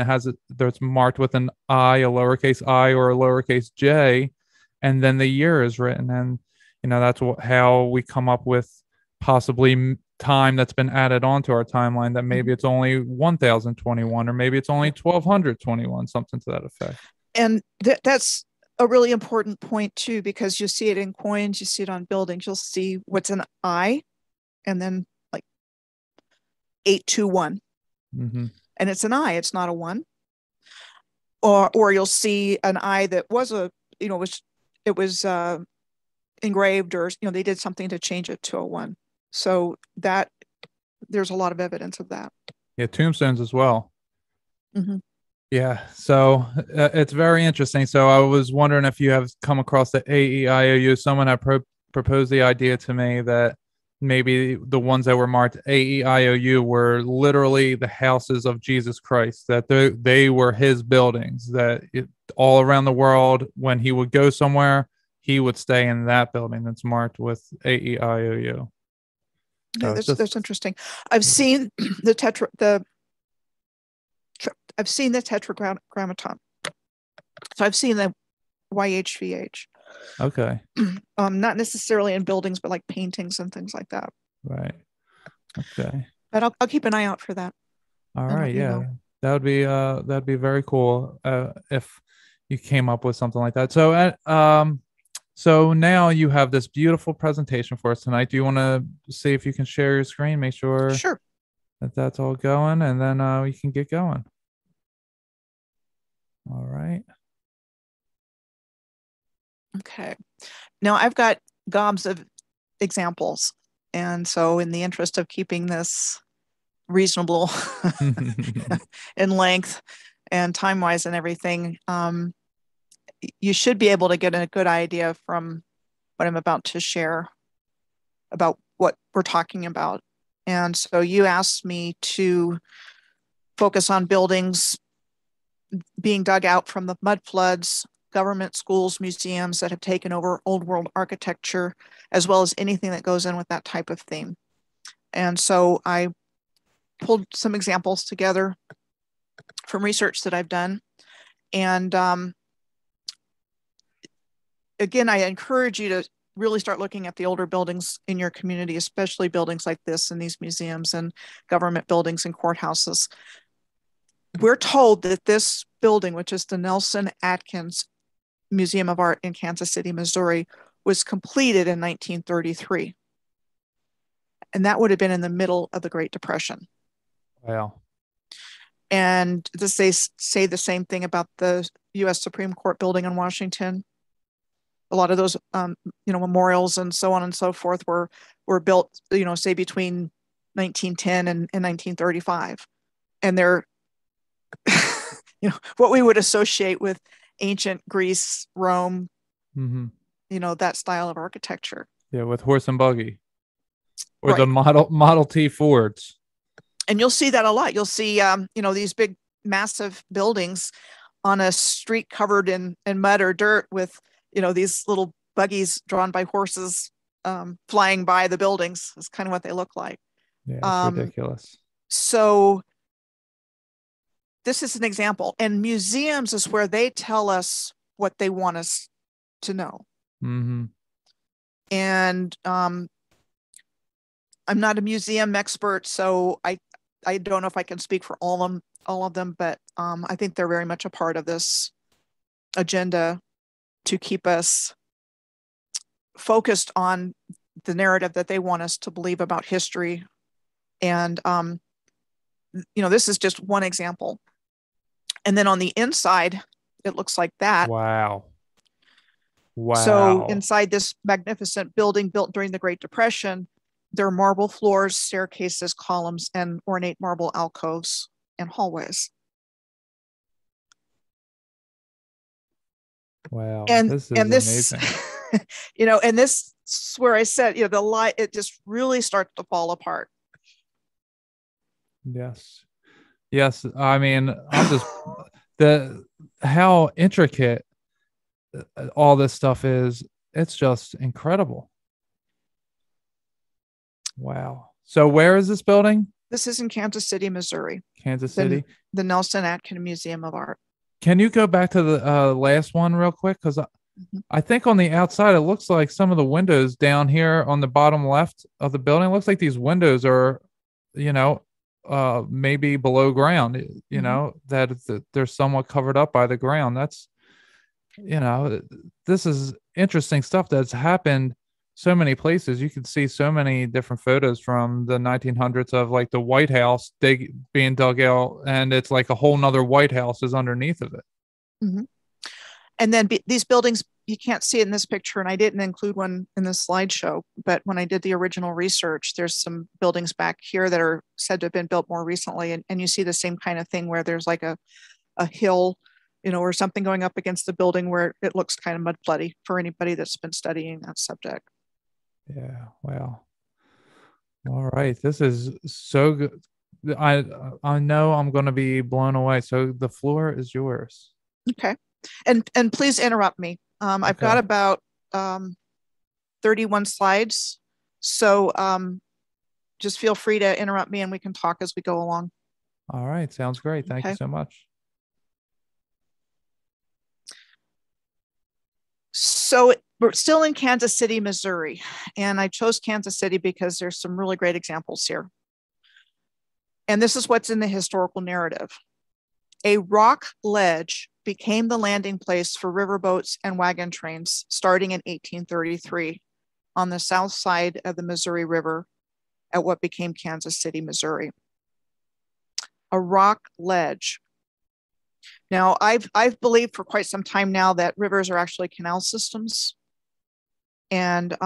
there's marked with an I, a lowercase I, or a lowercase j, and then the year is written, and that's how we come up with possibly time that's been added onto our timeline, that maybe it's only 1021, or maybe it's only 1221, something to that effect. And that's a really important point too, because you see it in coins, you see it on buildings, you'll see what's an I and then like 821. Mm-hmm. And it's an I, it's not a 1. Or you'll see an I that was it was engraved, or they did something to change it to a 1. So that there's a lot of evidence of that. Yeah, tombstones as well. Mm-hmm. Yeah, so it's very interesting. So I was wondering if you have come across the AEIOU. Someone had proposed the idea to me that maybe the ones that were marked AEIOU were literally the houses of Jesus Christ, that they were his buildings, that all around the world, when he would go somewhere, he would stay in that building that's marked with AEIOU. Yeah, that's interesting. I've seen the tetragrammaton. So I've seen the YHVH. Okay. Not necessarily in buildings, but like paintings and things like that. Right. Okay. But I'll keep an eye out for that. All right. Yeah. That'd be very cool if you came up with something like that. So now you have this beautiful presentation for us tonight. Do you want to see if you can share your screen? Make sure that's all going, and then we can get going. All right. Okay. Now I've got gobs of examples. And so in the interest of keeping this reasonable in length and time-wise and everything, you should be able to get a good idea from what I'm about to share about what we're talking about. And so you asked me to focus on buildings being dug out from the mud floods, government, schools, museums that have taken over old world architecture, as well as anything that goes in with that type of theme. And so I pulled some examples together from research that I've done. And again, I encourage you to really start looking at the older buildings in your community, especially buildings like this and these museums and government buildings and courthouses. We're told that this building, which is the Nelson Atkins Museum of Art in Kansas City, Missouri, was completed in 1933. And that would have been in the middle of the Great Depression. Wow. And they say the same thing about the U.S. Supreme Court building in Washington. A lot of those, memorials and so on and so forth were built, say between 1910 and 1935. And they're, what we would associate with ancient Greece, Rome, that style of architecture. Yeah, with horse and buggy, or right. the Model T Fords. And you'll see that a lot. You'll see, these big, massive buildings on a street covered in mud or dirt with, these little buggies drawn by horses flying by the buildings. Is kind of what they look like. Yeah, it's ridiculous. So this is an example. And museums is where they tell us what they want us to know. Mm-hmm. And I'm not a museum expert, so I don't know if I can speak for all of them, but I think they're very much a part of this agenda to keep us focused on the narrative that they want us to believe about history. And, this is just one example. And then on the inside, it looks like that. Wow. So inside this magnificent building built during the Great Depression, there are marble floors, staircases, columns, and ornate marble alcoves and hallways. Wow. And this is this, amazing. And this is where I said, the light, it just really starts to fall apart. Yes. I mean, I'm just how intricate all this stuff is. It's just incredible. Wow. So where is this building? This is in Kansas City, Missouri. Kansas City. The Nelson Atkin Museum of Art. Can you go back to the last one real quick? Because I think on the outside, it looks like some of the windows down here on the bottom left of the building, it looks like these windows are, maybe below ground, that they're somewhat covered up by the ground. That's, this is interesting stuff that's happened so many places. You can see so many different photos from the 1900s of like the White House being dug out, and it's like a whole nother White House is underneath of it. Mm-hmm. And then these buildings, you can't see it in this picture, and I didn't include one in this slideshow, but when I did the original research, there's some buildings back here that are said to have been built more recently, and you see the same kind of thing where there's like a hill, or something going up against the building where it looks kind of mud floody for anybody that's been studying that subject. Yeah. Wow. All right. This is so good. I know I'm going to be blown away. So the floor is yours. Okay. And please interrupt me. I've got about 31 slides. So just feel free to interrupt me and we can talk as we go along. All right. Sounds great. Thank you so much. So we're still in Kansas City, Missouri. And I chose Kansas City because there's some really great examples here. And this is what's in the historical narrative. A rock ledge became the landing place for riverboats and wagon trains starting in 1833 on the south side of the Missouri River at what became Kansas City, Missouri. A rock ledge. Now, I've believed for quite some time now that rivers are actually canal systems. And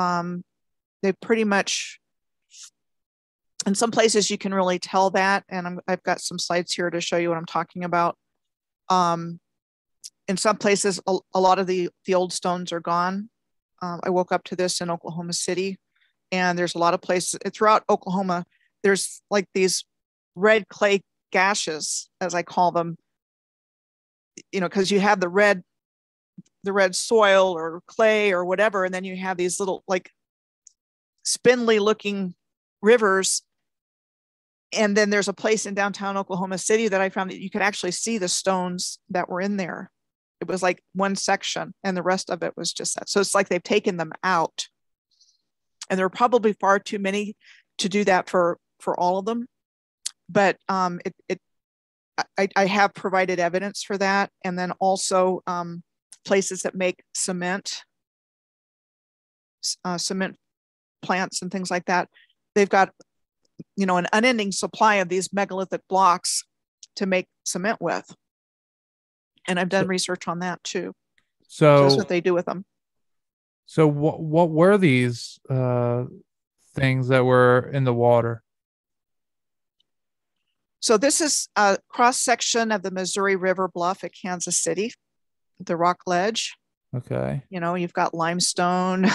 they pretty much, in some places you can really tell that. And I've got some slides here to show you what I'm talking about. In some places, a lot of the old stones are gone. I woke up to this in Oklahoma City, and there's a lot of places throughout Oklahoma. There's like these red clay gashes, as I call them, because you have the red soil or clay or whatever, and then you have these little like spindly looking rivers. And then there's a place in downtown Oklahoma City that I found that you could actually see the stones that were in there. It was like one section and the rest of it was just that. So it's like they've taken them out, and there are probably far too many to do that for all of them. But I have provided evidence for that. And then also places that make cement plants and things like that. They've got, an unending supply of these megalithic blocks to make cement with. And I've done research on that too. So that's what they do with them. So what were these things that were in the water? So this is a cross section of the Missouri River bluff at Kansas City, the Rock Ledge. Okay. You've got limestone.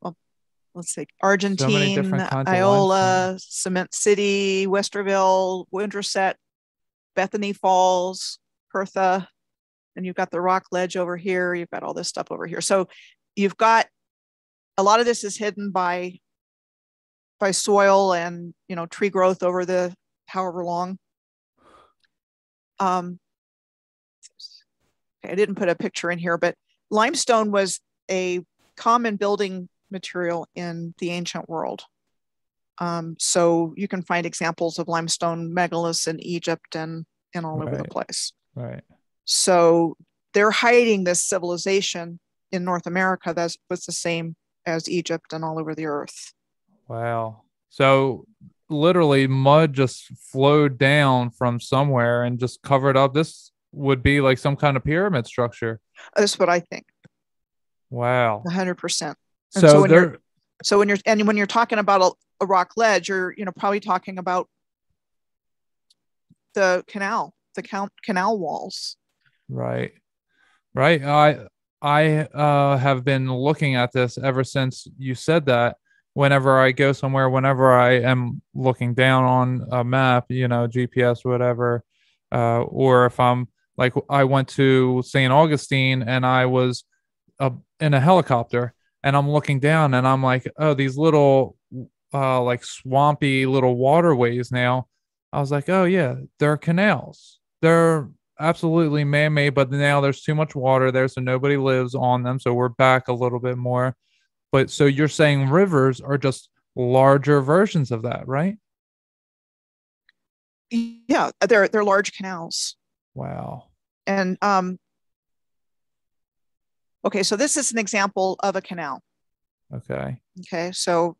Well, let's see, Argentine, Iola, Cement City, Westerville, Winterset, Bethany Falls, Hertha, and you've got the Rock Ledge over here. You've got all this stuff over here. So you've got a lot of this is hidden by soil and tree growth over the however long. Okay, I didn't put a picture in here, but limestone was a common building material in the ancient world. So you can find examples of limestone megaliths in Egypt and all over the place. Right. So they're hiding this civilization in North America that was the same as Egypt and all over the earth. Wow. So literally mud just flowed down from somewhere and just covered up. This would be like some kind of pyramid structure. That's what I think. Wow. 100%. So when you're talking about a rock ledge, you're probably talking about the canal walls. Right. I have been looking at this ever since you said that. Whenever I go somewhere, whenever I am looking down on a map, GPS, whatever, or if I'm like, I went to St. Augustine and I was in a helicopter and I'm looking down and I'm like, oh, these little like swampy little waterways now. I was like, oh yeah, they're canals. They're absolutely man-made, but now there's too much water there, so nobody lives on them. So we're back a little bit more. But so you're saying rivers are just larger versions of that, right? Yeah, they're large canals. Wow. And okay, so this is an example of a canal. Okay, so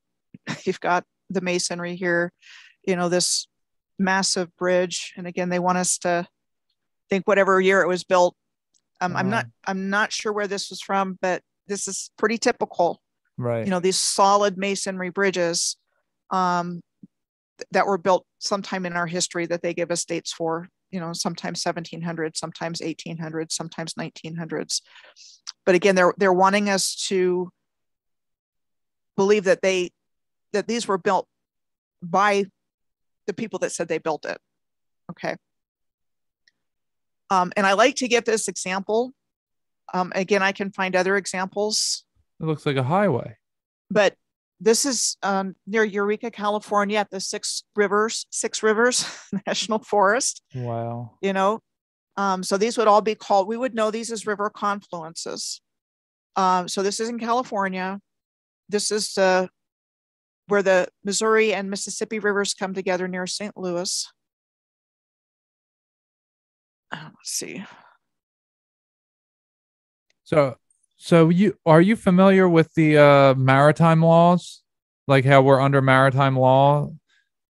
you've got the masonry here, this massive bridge, and again, they want us to think whatever year it was built. I'm not sure where this was from, but this is pretty typical. Right. These solid masonry bridges that were built sometime in our history that they give us dates for, sometimes 1700s, sometimes 1800s, sometimes 1900s. But again, they're wanting us to believe that these were built by the people that said they built it. Okay. And I like to give this example. Again, I can find other examples. It looks like a highway. But this is near Eureka, California, at the Six Rivers National Forest. Wow. So these would all be called, we would know these as river confluences. So this is in California. This is where the Missouri and Mississippi rivers come together near St. Louis. Let's see. So are you familiar with the maritime laws? Like how we're under maritime law?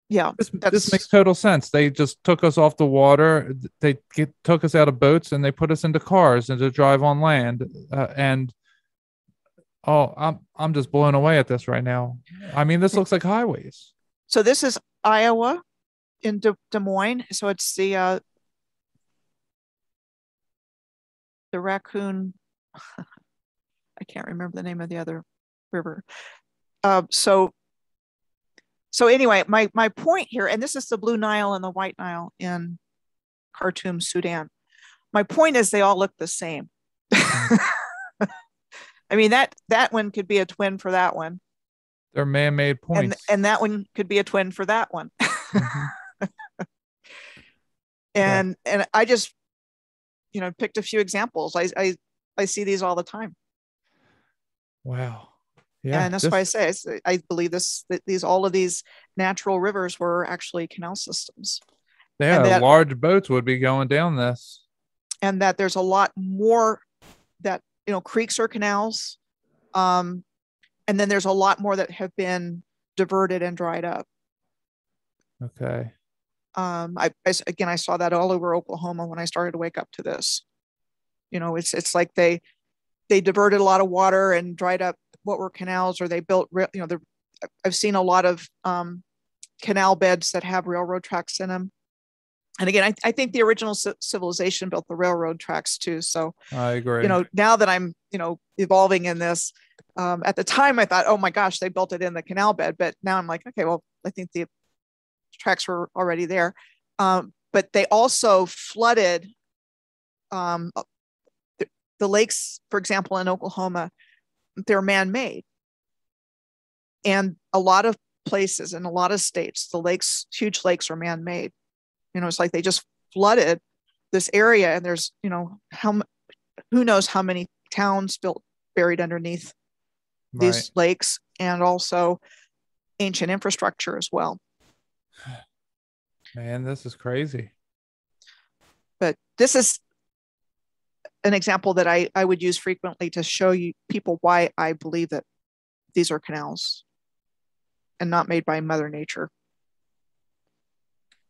Yeah. This makes total sense. They just took us off the water. They took us out of boats and they put us into cars and to drive on land. I'm just blown away at this right now. I mean, this looks like highways. So this is Iowa in Des Moines. So it's the Raccoon. I can't remember the name of the other river. So anyway, my point here, and this is the Blue Nile and the White Nile in Khartoum, Sudan. My point is they all look the same. I mean, that one could be a twin for that one. They're man-made points. And that one could be a twin for that one. Mm-hmm. And I just, picked a few examples. I see these all the time. Wow. Yeah. And that's why I say I believe all of these natural rivers were actually canal systems. Yeah, large boats would be going down this. and that there's a lot more that, creeks or canals. And then there's a lot more that have been diverted and dried up. Okay. I saw that all over Oklahoma when I started to wake up to this. It's like they diverted a lot of water and dried up what were canals, or they built, I've seen a lot of canal beds that have railroad tracks in them. And again, I think the original civilization built the railroad tracks too. So I agree. now that I'm, evolving in this, at the time I thought, oh my gosh, they built it in the canal bed. But now I'm like, okay, well, I think the tracks were already there. But they also flooded the lakes, for example, in Oklahoma. They're man-made. And a lot of places in a lot of states, the lakes, huge lakes, are man-made. It's like they just flooded this area, and there's, who knows how many towns buried underneath these lakes, and also ancient infrastructure as well. Man, this is crazy. But this is an example that I would use frequently to show you people why I believe that these are canals and not made by Mother Nature.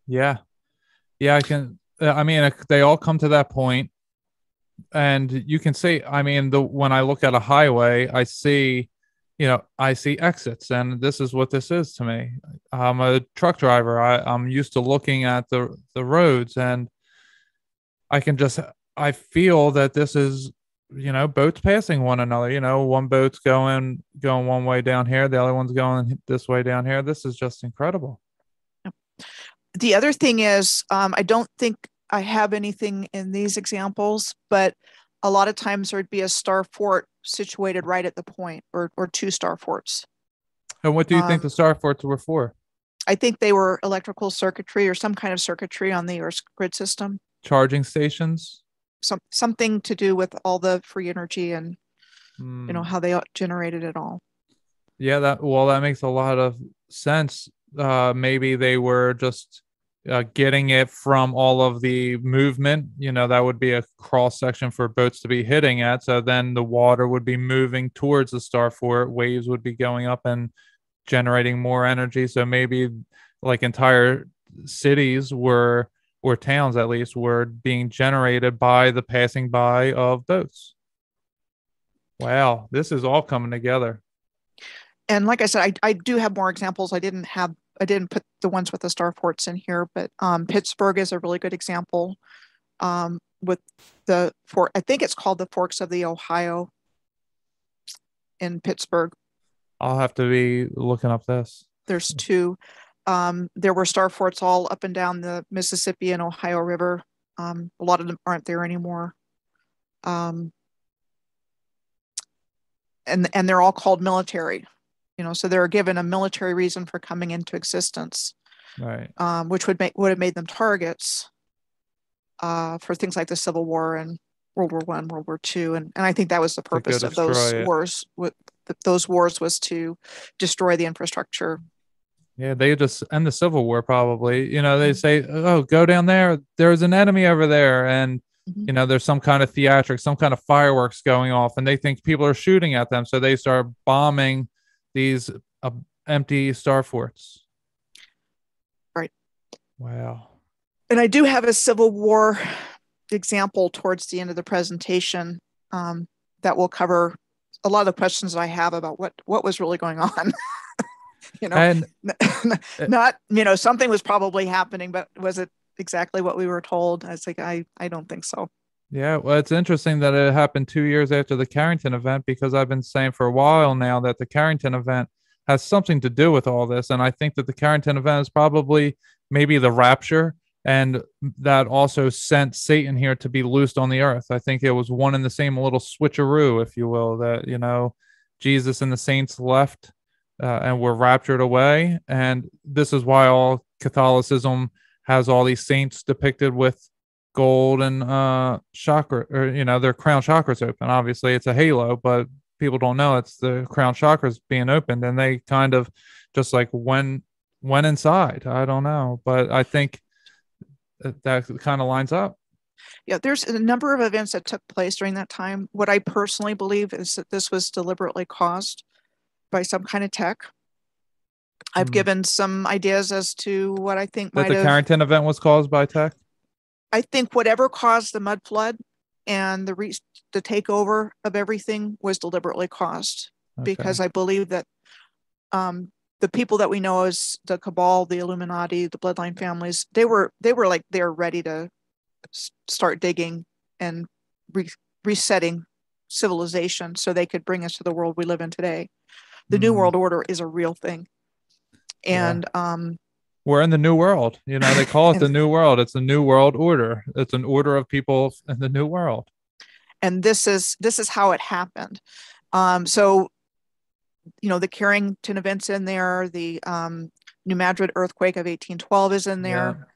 Yeah. Yeah, they all come to that point. And you can see, when I look at a highway, I see exits, and this is what this is to me. I'm a truck driver. I'm used to looking at the roads, and I feel that this is, boats passing one another. One boat's going one way down here, the other one's going this way down here. This is just incredible. The other thing is, I don't think I have anything in these examples, but a lot of times there'd be a star fort situated right at the point, or two star forts. And what do you think the star forts were for? I think they were electrical circuitry or some kind of circuitry on the Earth's grid system. Charging stations? Something to do with all the free energy and, how they generated it all. Yeah, that makes a lot of sense. Maybe they were just getting it from all of the movement. That would be a cross section for boats to be hitting at. So then the water would be moving towards the star fort. Waves would be going up and generating more energy. So maybe like entire cities or towns at least were being generated by the passing by of boats. Wow, this is all coming together. And like I said, I do have more examples. I didn't put the ones with the star forts in here, but Pittsburgh is a really good example with the fort. I think it's called the Forks of the Ohio in Pittsburgh. I'll have to be looking up this. There's two. There were star forts all up and down the Mississippi and Ohio River. A lot of them aren't there anymore. And they're all called military. So they're given a military reason for coming into existence, right? Which would have made them targets for things like the Civil War and World War I, World War II, and I think that was the purpose of those wars. Those wars was to destroy the infrastructure. Yeah, they just end the Civil War probably. They say, "Oh, go down there. There's an enemy over there," and there's some kind of theatrics, some kind of fireworks going off, and they think people are shooting at them, so they start bombing these empty star forts. Right. Wow. And I do have a Civil War example towards the end of the presentation that will cover a lot of the questions I have about what was really going on. And not, something was probably happening, but was it exactly what we were told? I was like, I don't think so. Yeah, well, it's interesting that it happened 2 years after the Carrington event, because I've been saying for a while now that the Carrington event has something to do with all this. And I think that the Carrington event is probably maybe the rapture, and that also sent Satan here to be loosed on the earth. I think it was one and the same, a little switcheroo, if you will, that, Jesus and the saints left and were raptured away. And this is why all Catholicism has all these saints depicted with gold and chakra, or their crown chakras open. Obviously it's a halo, but people don't know it's the crown chakras being opened, and they kind of just like went inside. I don't know, but I think that kind of lines up. Yeah, there's a number of events that took place during that time. What I personally believe is that this was deliberately caused by some kind of tech. I've given some ideas as to what I think That might the have. Carrington event was caused by tech? I think whatever caused the mud flood and the takeover of everything was deliberately caused, because I believe that the people that we know as the cabal, the Illuminati, the bloodline families, they were like, they're ready to start digging and resetting civilization so they could bring us to the world we live in today. The New World Order is a real thing. And we're in the New World. You know, they call it the New World. It's a New World Order. It's an order of people in the New World. And this is how it happened. So, you know, the Carrington events in there, the New Madrid Earthquake of 1812 is in there.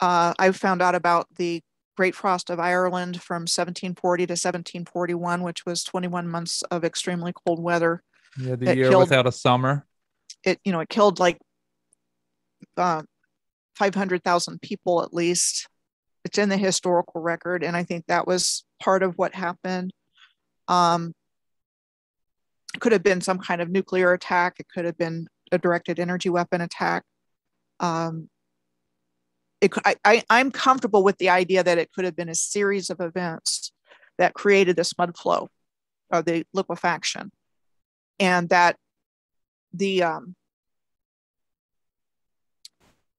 I found out about the Great Frost of Ireland from 1740 to 1741, which was 21 months of extremely cold weather. Yeah, the year without a summer. It killed like 500,000 people at least. It's in the historical record, and I think that was part of what happened. It could have been some kind of nuclear attack. It could have been a directed energy weapon attack. I'm comfortable with the idea that it could have been a series of events that created this mud flow or the liquefaction, and that the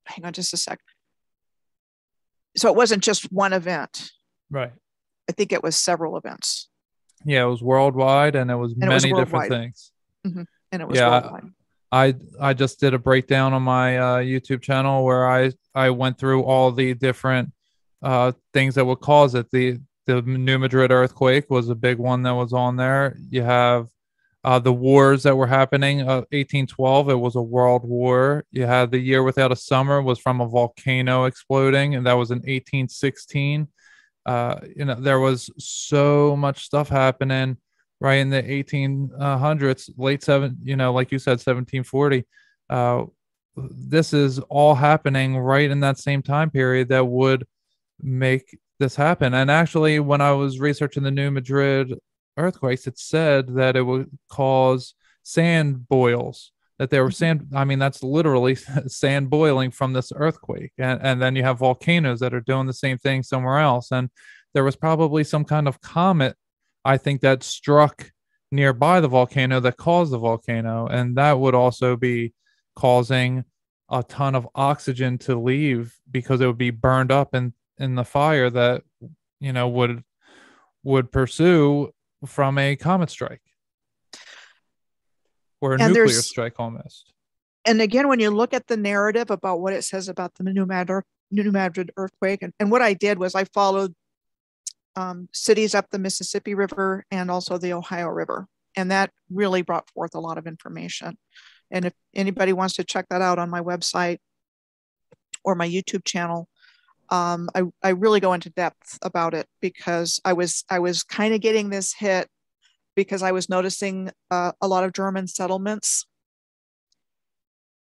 hang on just a sec. So it wasn't just one event. Right. I think it was several events. Yeah, it was worldwide, and it was many different things. Mm-hmm. And it was worldwide. I just did a breakdown on my YouTube channel where I went through all the different things that would cause it. The New Madrid earthquake was a big one that was on there. You have the wars that were happening. 1812, it was a world war. You had the year without a summer was from a volcano exploding, and that was in 1816. You know, there was so much stuff happening right in the 1800s, like you said, 1740. This is all happening right in that same time period that would make this happen. And actually, when I was researching the New Madrid earthquakes, it said that it would cause sand boils, that there were sand. I mean, that's literally sand boiling from this earthquake. And then you have volcanoes that are doing the same thing somewhere else. And there was probably some kind of comet, I think, that struck nearby the volcano that caused the volcano. And that would also be causing a ton of oxygen to leave because it would be burned up in the fire that, you know, would pursue from a comet strike or a nuclear strike almost. And again, when you look at the narrative about what it says about the New Madrid earthquake, and what I did was I followed cities up the Mississippi River and also the Ohio River. And that really brought forth a lot of information. And if anybody wants to check that out on my website or my YouTube channel, I really go into depth about it, because I was kind of getting this hit because I was noticing a lot of German settlements.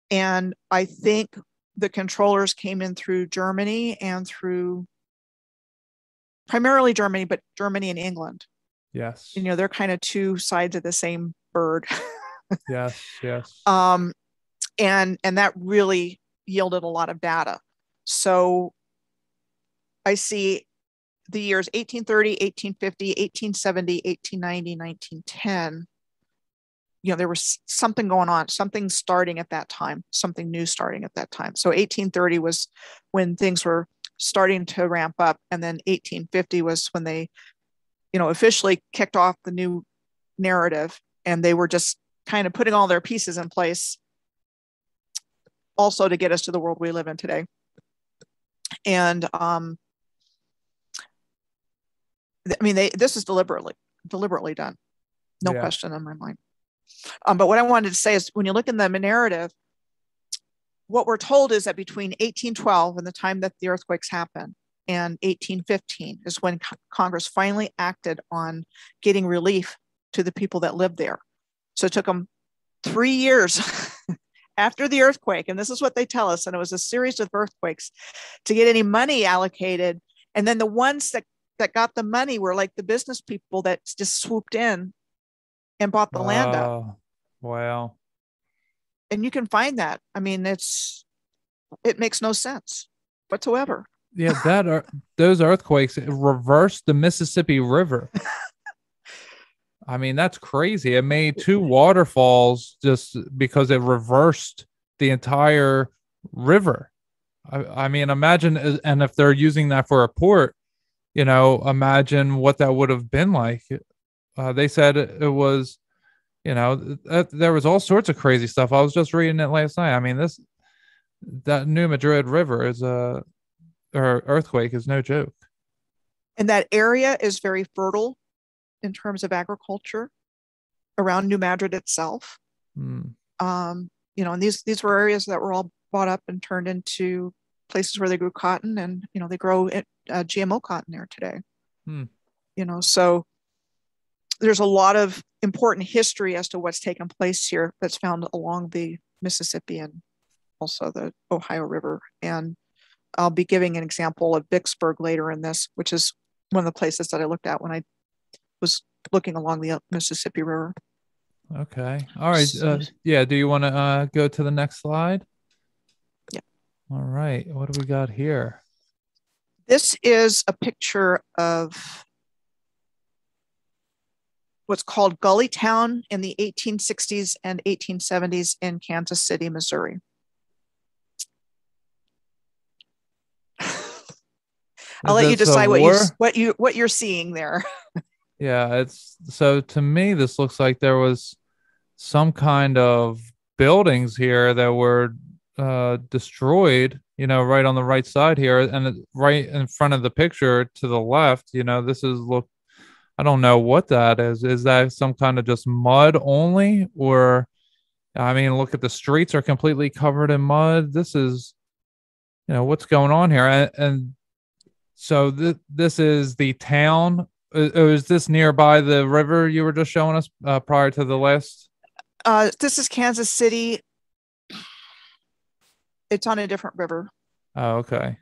And I think the controllers came in through Germany and through primarily Germany, but Germany and England. Yes. You know, they're kind of two sides of the same bird. Yes. And that really yielded a lot of data. So I see the years 1830, 1850, 1870, 1890, 1910. You know, there was something going on, something starting at that time, something new starting at that time. So 1830 was when things were starting to ramp up. And then 1850 was when they, you know, officially kicked off the new narrative, and they were just kind of putting all their pieces in place also to get us to the world we live in today. And I mean, this is deliberately done. No question in my mind. But what I wanted to say is, when you look in the narrative, what we're told is that between 1812 and the time that the earthquakes happened and 1815 is when Congress finally acted on getting relief to the people that lived there. So it took them 3 years after the earthquake, and this is what they tell us, and it was a series of earthquakes, to get any money allocated And then the ones that got the money were like the business people that just swooped in and bought the land up. Wow. And you can find that. I mean, it makes no sense whatsoever. Yeah, those earthquakes reversed the Mississippi River. I mean, that's crazy. It made 2 waterfalls just because it reversed the entire river. I mean, imagine, and if they're using that for a port, imagine what that would have been like. They said it was, there was all sorts of crazy stuff. I was just reading it last night. I mean, that New Madrid River or earthquake is no joke. And that area is very fertile in terms of agriculture around New Madrid itself. And these were areas that were all bought up and turned into places where they grew cotton, and they grow GMO cotton there today. So there's a lot of important history as to what's taken place here that's found along the Mississippi and also the Ohio River. And I'll be giving an example of Vicksburg later in this, which is one of the places that I looked at when I was looking along the Mississippi River. Okay. All right. Do you want to go to the next slide? Yeah. All right. What do we got here? This is a picture of what's called Gully Town in the 1860s and 1870s in Kansas City, Missouri. I'll let you decide what you're seeing there. Yeah, so to me, this looks like there was some kind of buildings here that were destroyed, right on the right side here, and right in front of the picture to the left, I don't know what that is. Is that some kind of just mud only? Or, I mean, look at the streets are completely covered in mud. This is, what's going on here? And so this is the town. Is this nearby the river you were just showing us prior to the last? This is Kansas City. It's on a different river. Oh, okay.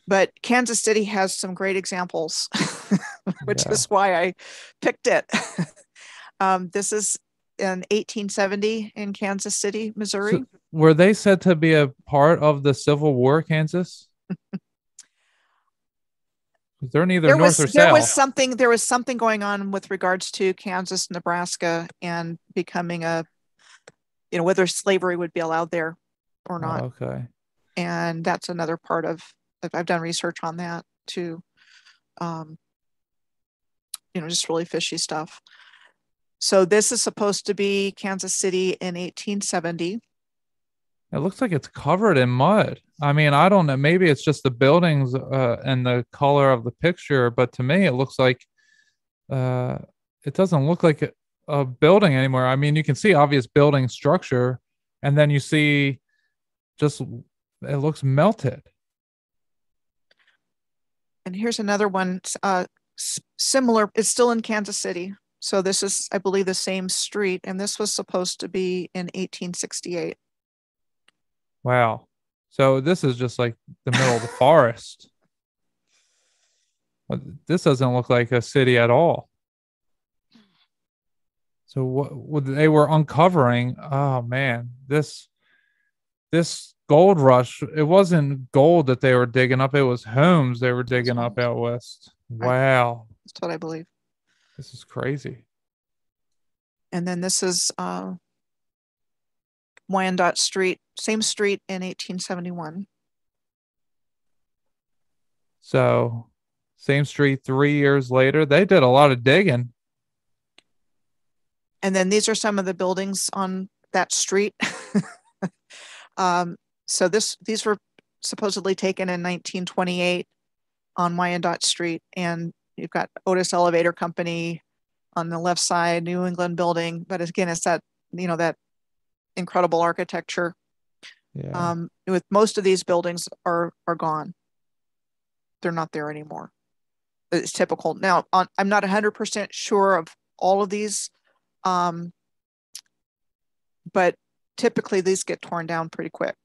But Kansas City has some great examples, which is why I picked it. This is in 1870 in Kansas City, Missouri. So were they said to be a part of the Civil War, Kansas? They're neither north or south. There was something going on with regards to Kansas, Nebraska, and becoming whether slavery would be allowed there or not. Oh, okay. And that's another part of, I've done research on that too. Just really fishy stuff. So this is supposed to be Kansas City in 1870. It looks like it's covered in mud. I mean, I don't know. Maybe it's just the buildings and the color of the picture, but to me, it looks like it doesn't look like a building anymore. I mean, you can see obvious building structure, and then you see it looks melted. And here's another one similar. It's still in Kansas City. So this is, I believe, the same street, and this was supposed to be in 1868. Wow. So this is just like the middle of the forest. This doesn't look like a city at all. So what they were uncovering, oh man, this gold rush, it wasn't gold that they were digging up, it was homes they were digging up out west. Wow. That's what I believe. This is crazy. And then this is Wyandotte Street, same street in 1871. So, same street 3 years later. They did a lot of digging. And then these are some of the buildings on that street. So these were supposedly taken in 1928 on Wyandotte Street. And you've got Otis Elevator Company on the left side, New England building. But again, it's that, that incredible architecture. Yeah. With most of these buildings are gone. They're not there anymore. It's typical. Now, I'm not 100% sure of all of these, but typically these get torn down pretty quick.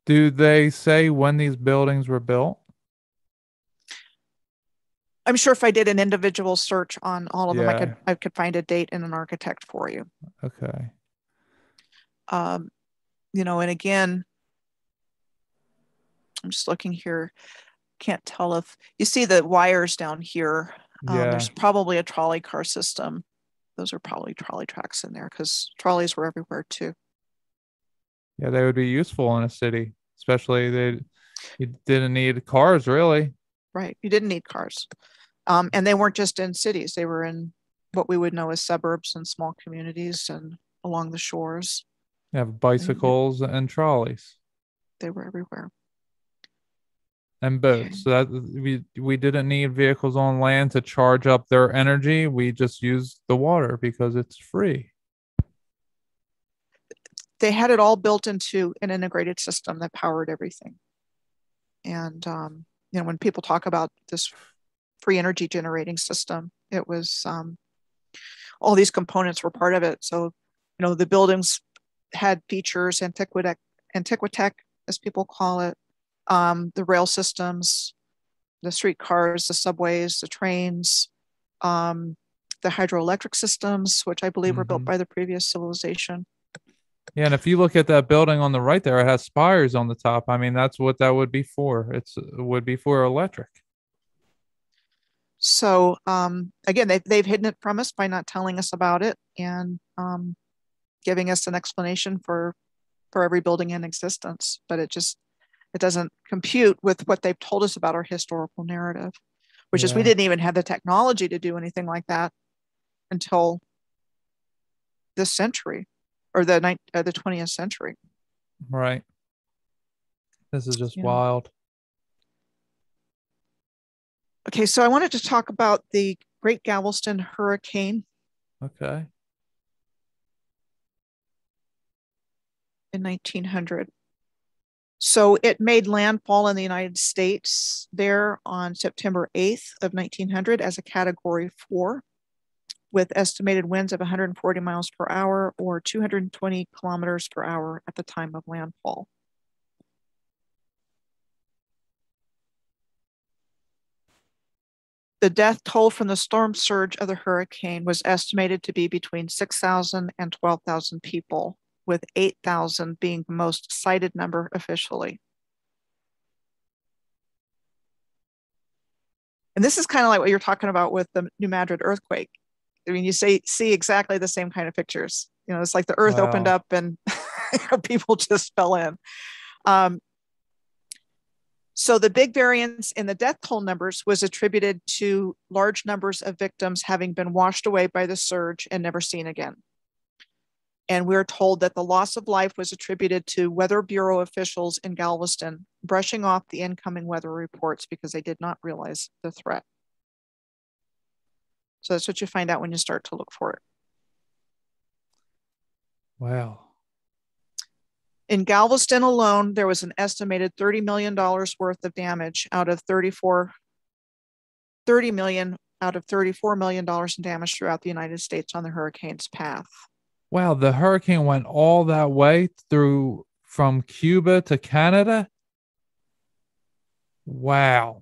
Do they say when these buildings were built? I'm sure if I did an individual search on all of them, Yeah. I could find a date and an architect for you. Okay. You know, and again, I'm just looking here. Can't tell if you see the wires down here. Yeah. There's probably a trolley car system. Those are probably trolley tracks in there because trolleys were everywhere too. Yeah, they would be useful in a city, especially you didn't need cars really. Right. You didn't need cars. And they weren't just in cities. They were in what we would know as suburbs and small communities and along the shores. You have bicycles and trolleys. They were everywhere. And boats. So that we didn't need vehicles on land to charge up their energy. We just used the water because it's free. They had it all built into an integrated system that powered everything. And you know, when people talk about this free energy generating system, it was all these components were part of it. So, you know, the buildings had features, antiquitech, as people call it, the rail systems, the streetcars, the subways, the trains, the hydroelectric systems, which I believe were built by the previous civilization. Yeah, and if you look at that building on the right there, it has spires on the top. I mean, that's what that would be for. It would be for electric. So again, they've hidden it from us by not telling us about it and giving us an explanation for every building in existence. But it doesn't compute with what they've told us about our historical narrative, which is we didn't even have the technology to do anything like that until this century or the 20th century. Right. This is just wild. Okay, so I wanted to talk about the Great Galveston Hurricane. Okay. In 1900. So it made landfall in the United States there on September 8th of 1900 as a Category 4 with estimated winds of 140 miles per hour or 220 kilometers per hour at the time of landfall. The death toll from the storm surge of the hurricane was estimated to be between 6,000 and 12,000 people, with 8,000 being the most cited number officially. And this is kind of like what you're talking about with the New Madrid earthquake. I mean, you see exactly the same kind of pictures. You know, it's like the earth opened up and people just fell in. So the big variance in the death toll numbers was attributed to large numbers of victims having been washed away by the surge and never seen again. And we're told that the loss of life was attributed to Weather Bureau officials in Galveston brushing off the incoming weather reports because they did not realize the threat. So that's what you find out when you start to look for it. Wow. In Galveston alone, there was an estimated $30 million worth of damage out of $34 million in damage throughout the United States on the hurricane's path. Wow, the hurricane went all that way through from Cuba to Canada? Wow.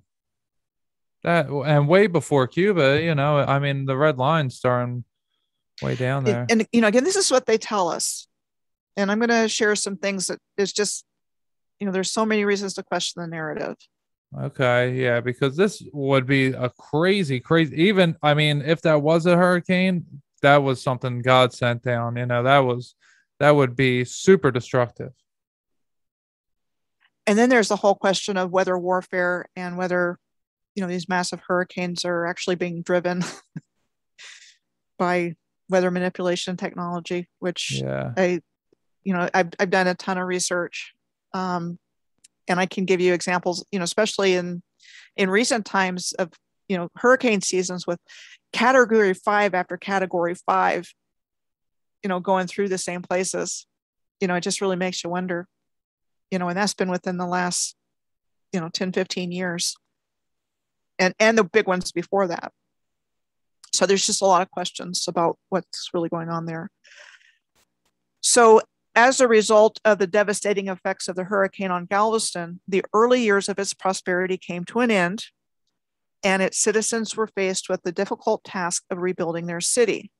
That and way before Cuba, you know, I mean, the red line's starting way down there. And you know, again, this is what they tell us. And I'm going to share some things that is just, you know, there's so many reasons to question the narrative. Okay, yeah, because this would be a crazy, even, I mean, if that was a hurricane, that was something God sent down, you know, that would be super destructive. And then there's the whole question of weather warfare and whether, you know, these massive hurricanes are actually being driven by weather manipulation technology, which I've done a ton of research, and I can give you examples, you know, especially in recent times of, you know, hurricane seasons with Category 5 after Category 5, you know, going through the same places. You know, it just really makes you wonder, you know, and that's been within the last, you know, 10, 15 years. And the big ones before that. So there's just a lot of questions about what's really going on there. So as a result of the devastating effects of the hurricane on Galveston, the early years of its prosperity came to an end, and its citizens were faced with the difficult task of rebuilding their city.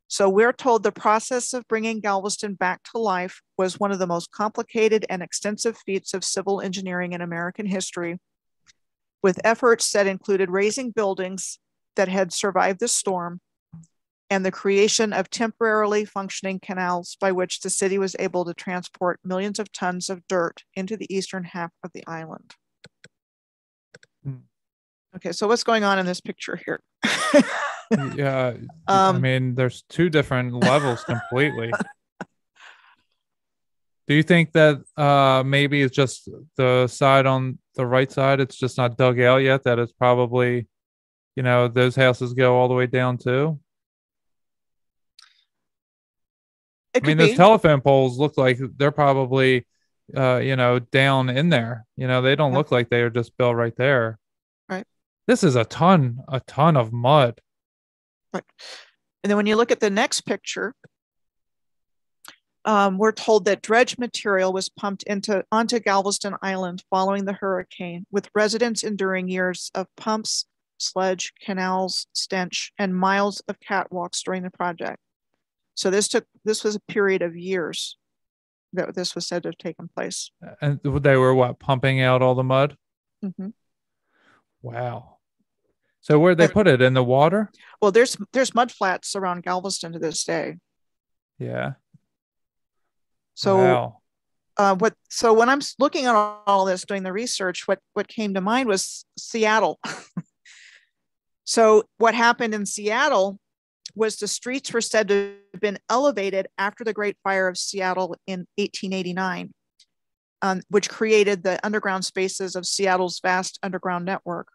So we're told the process of bringing Galveston back to life was one of the most complicated and extensive feats of civil engineering in American history, with efforts that included raising buildings that had survived the storm and the creation of temporarily functioning canals by which the city was able to transport millions of tons of dirt into the eastern half of the island. Okay, so what's going on in this picture here? Yeah, I mean, there's two different levels completely. Do you think that maybe it's just the side on the right side, it's just not dug out yet, that it's probably, those houses go all the way down too? I mean, those telephone poles look like they're probably, down in there. They don't look like they are just built right there. Right. This is a ton of mud. Right. And then when you look at the next picture, we're told that dredge material was pumped onto Galveston Island following the hurricane, with residents enduring years of pumps, sludge, canals, stench, and miles of catwalks during the project. So this was a period of years that this was said to have taken place. And they were pumping out all the mud? Mm-hmm. Wow. So where'd they put it? In the water? Well, there's mud flats around Galveston to this day. Yeah. So so when I'm looking at all this, doing the research, what came to mind was Seattle. So what happened in Seattle was the streets were said to have been elevated after the Great Fire of Seattle in 1889, which created the underground spaces of Seattle's vast underground network.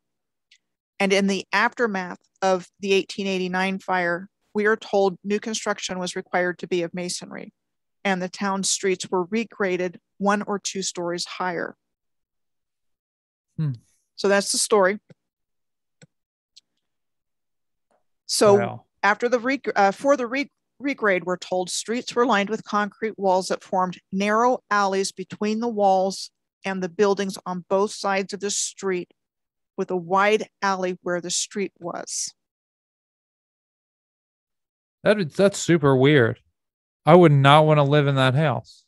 And in the aftermath of the 1889 fire, we are told new construction was required to be of masonry, and the town streets were regraded 1 or 2 stories higher. So that's the story. So after the regrade, we're told streets were lined with concrete walls that formed narrow alleys between the walls and the buildings on both sides of the street, with a wide alley where the street was. That's super weird. I would not want to live in that house.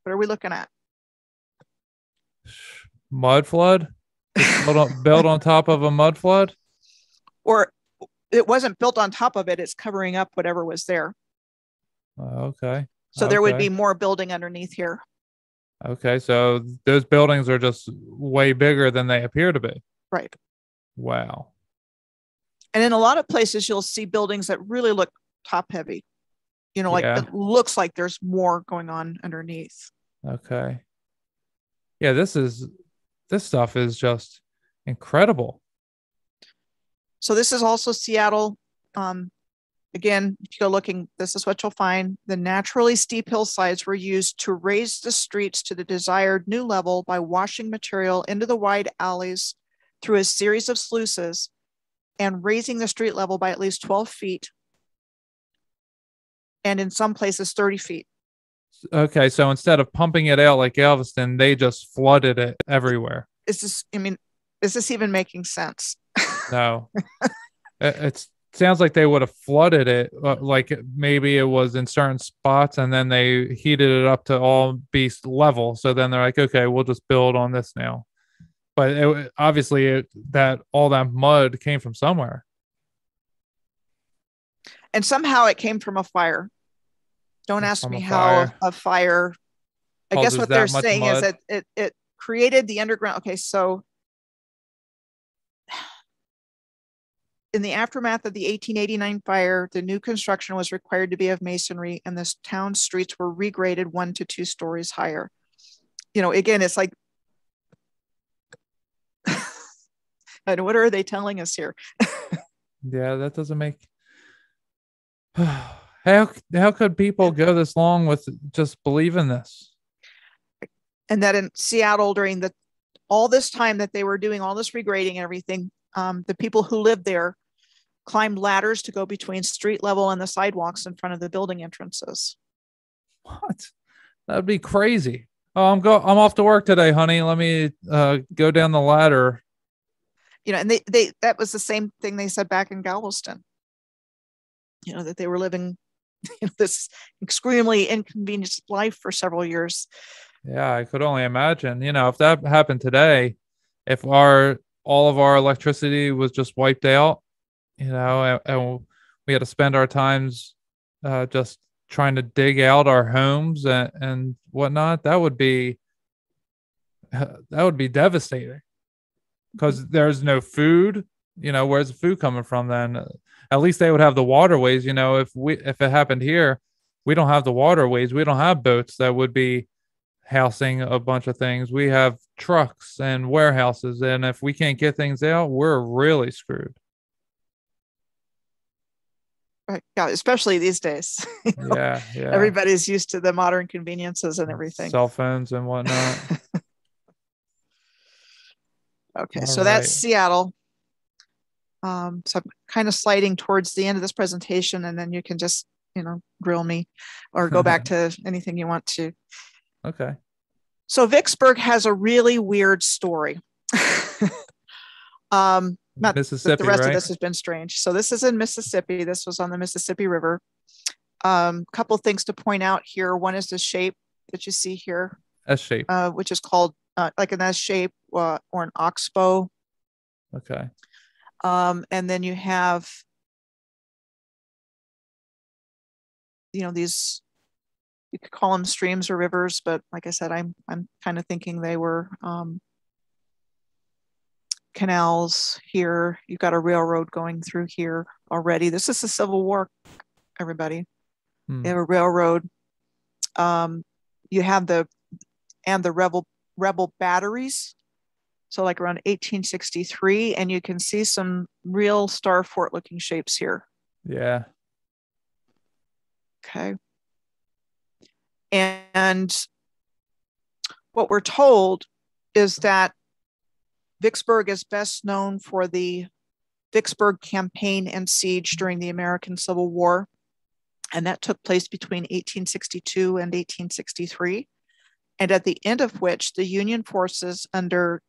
What are we looking at? Mud flood? Built on top of a mud flood? Or it wasn't built on top of it. It's covering up whatever was there. Okay. So there would be more building underneath here. Okay, so those buildings are just way bigger than they appear to be. Right. Wow. And in a lot of places, you'll see buildings that really look top heavy. It looks like there's more going on underneath. Okay. Yeah, this stuff is just incredible. So this is also Seattle. Again, if you go looking, this is what you'll find. The naturally steep hillsides were used to raise the streets to the desired new level by washing material into the wide alleys through a series of sluices and raising the street level by at least 12 feet. And in some places, 30 feet. Okay, so instead of pumping it out like Galveston, they just flooded it everywhere. Is this even making sense? No. It sounds like they would have flooded it, like maybe it was in certain spots, and then they heated it up to all be level. So then they're like, okay, we'll just build on this now. But obviously all that mud came from somewhere. And somehow it came from a fire. Don't ask me how a fire. I guess what they're saying is that it created the underground. Okay, so in the aftermath of the 1889 fire, the new construction was required to be of masonry, and the town streets were regraded 1 to 2 stories higher. Again, it's like, and what are they telling us here? Yeah, that doesn't make. How could people go this long with just believing this? And that in Seattle, during all this time that they were doing all this regrading and everything, the people who lived there climbed ladders to go between street level and the sidewalks in front of the building entrances. What? That'd be crazy. Oh, I'm off to work today, honey. Let me go down the ladder and they that was the same thing they said back in Galveston, that they were living this extremely inconvenient life for several years. Yeah, I could only imagine, if that happened today, if all of our electricity was just wiped out, and we had to spend our times just trying to dig out our homes and whatnot, that would be devastating, because there's no food. Where's the food coming from then? At least they would have the waterways. If it happened here, we don't have the waterways. We don't have boats that would be housing a bunch of things. We have trucks and warehouses, and if we can't get things out, we're really screwed. Right. Yeah, especially these days. Yeah. Everybody's used to the modern conveniences and everything. Cell phones and whatnot. Okay, All so right. that's Seattle. So I'm kind of sliding towards the end of this presentation, and then you can just, grill me or go back to anything you want to. Okay. So Vicksburg has a really weird story. Not Mississippi, the rest right? of this has been strange. So this is in Mississippi. This was on the Mississippi River. Couple of things to point out here. One is the shape that you see here. S shape. Which is called like an S shape or an oxbow. Okay. And then you have, these, you could call them streams or rivers, but like I said, I'm kind of thinking they were canals here. You've got a railroad going through here already. This is the Civil War, everybody. You have a railroad. You have the rebel batteries. So like around 1863, and you can see some real Star Fort looking shapes here. Yeah. Okay. And what we're told is that Vicksburg is best known for the Vicksburg Campaign and siege during the American Civil War. And that took place between 1862 and 1863. And at the end of which the Union forces under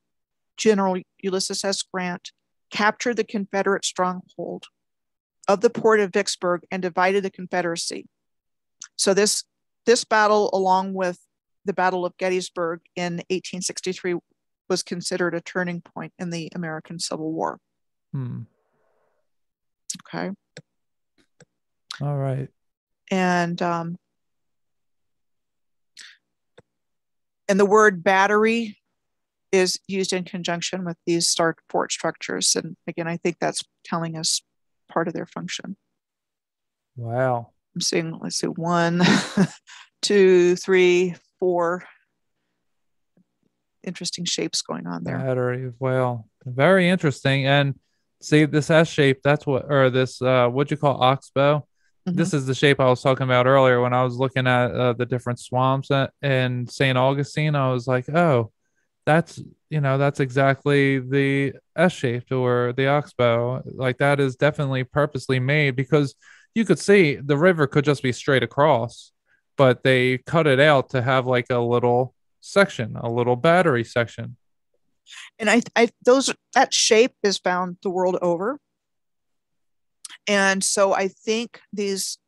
General Ulysses S. Grant captured the Confederate stronghold of the port of Vicksburg and divided the Confederacy. So this battle, along with the Battle of Gettysburg in 1863, was considered a turning point in the American Civil War. Okay. All right. And the word battery is used in conjunction with these Star Fort structures. And again, I think that's telling us part of their function. Wow. I'm seeing, let's see, 1, 2, 3, 4 interesting shapes going on there. Battery. Well, very interesting. And see this S shape, that's what'd you call oxbow? Mm-hmm. This is the shape I was talking about earlier when I was looking at the different swamps in St. Augustine. I was like, oh, that's exactly the S shaped or the oxbow. Like that is definitely purposely made, because you could see the river could just be straight across, but they cut it out to have like a little section, a little battery section. And that shape is found the world over. And so I think these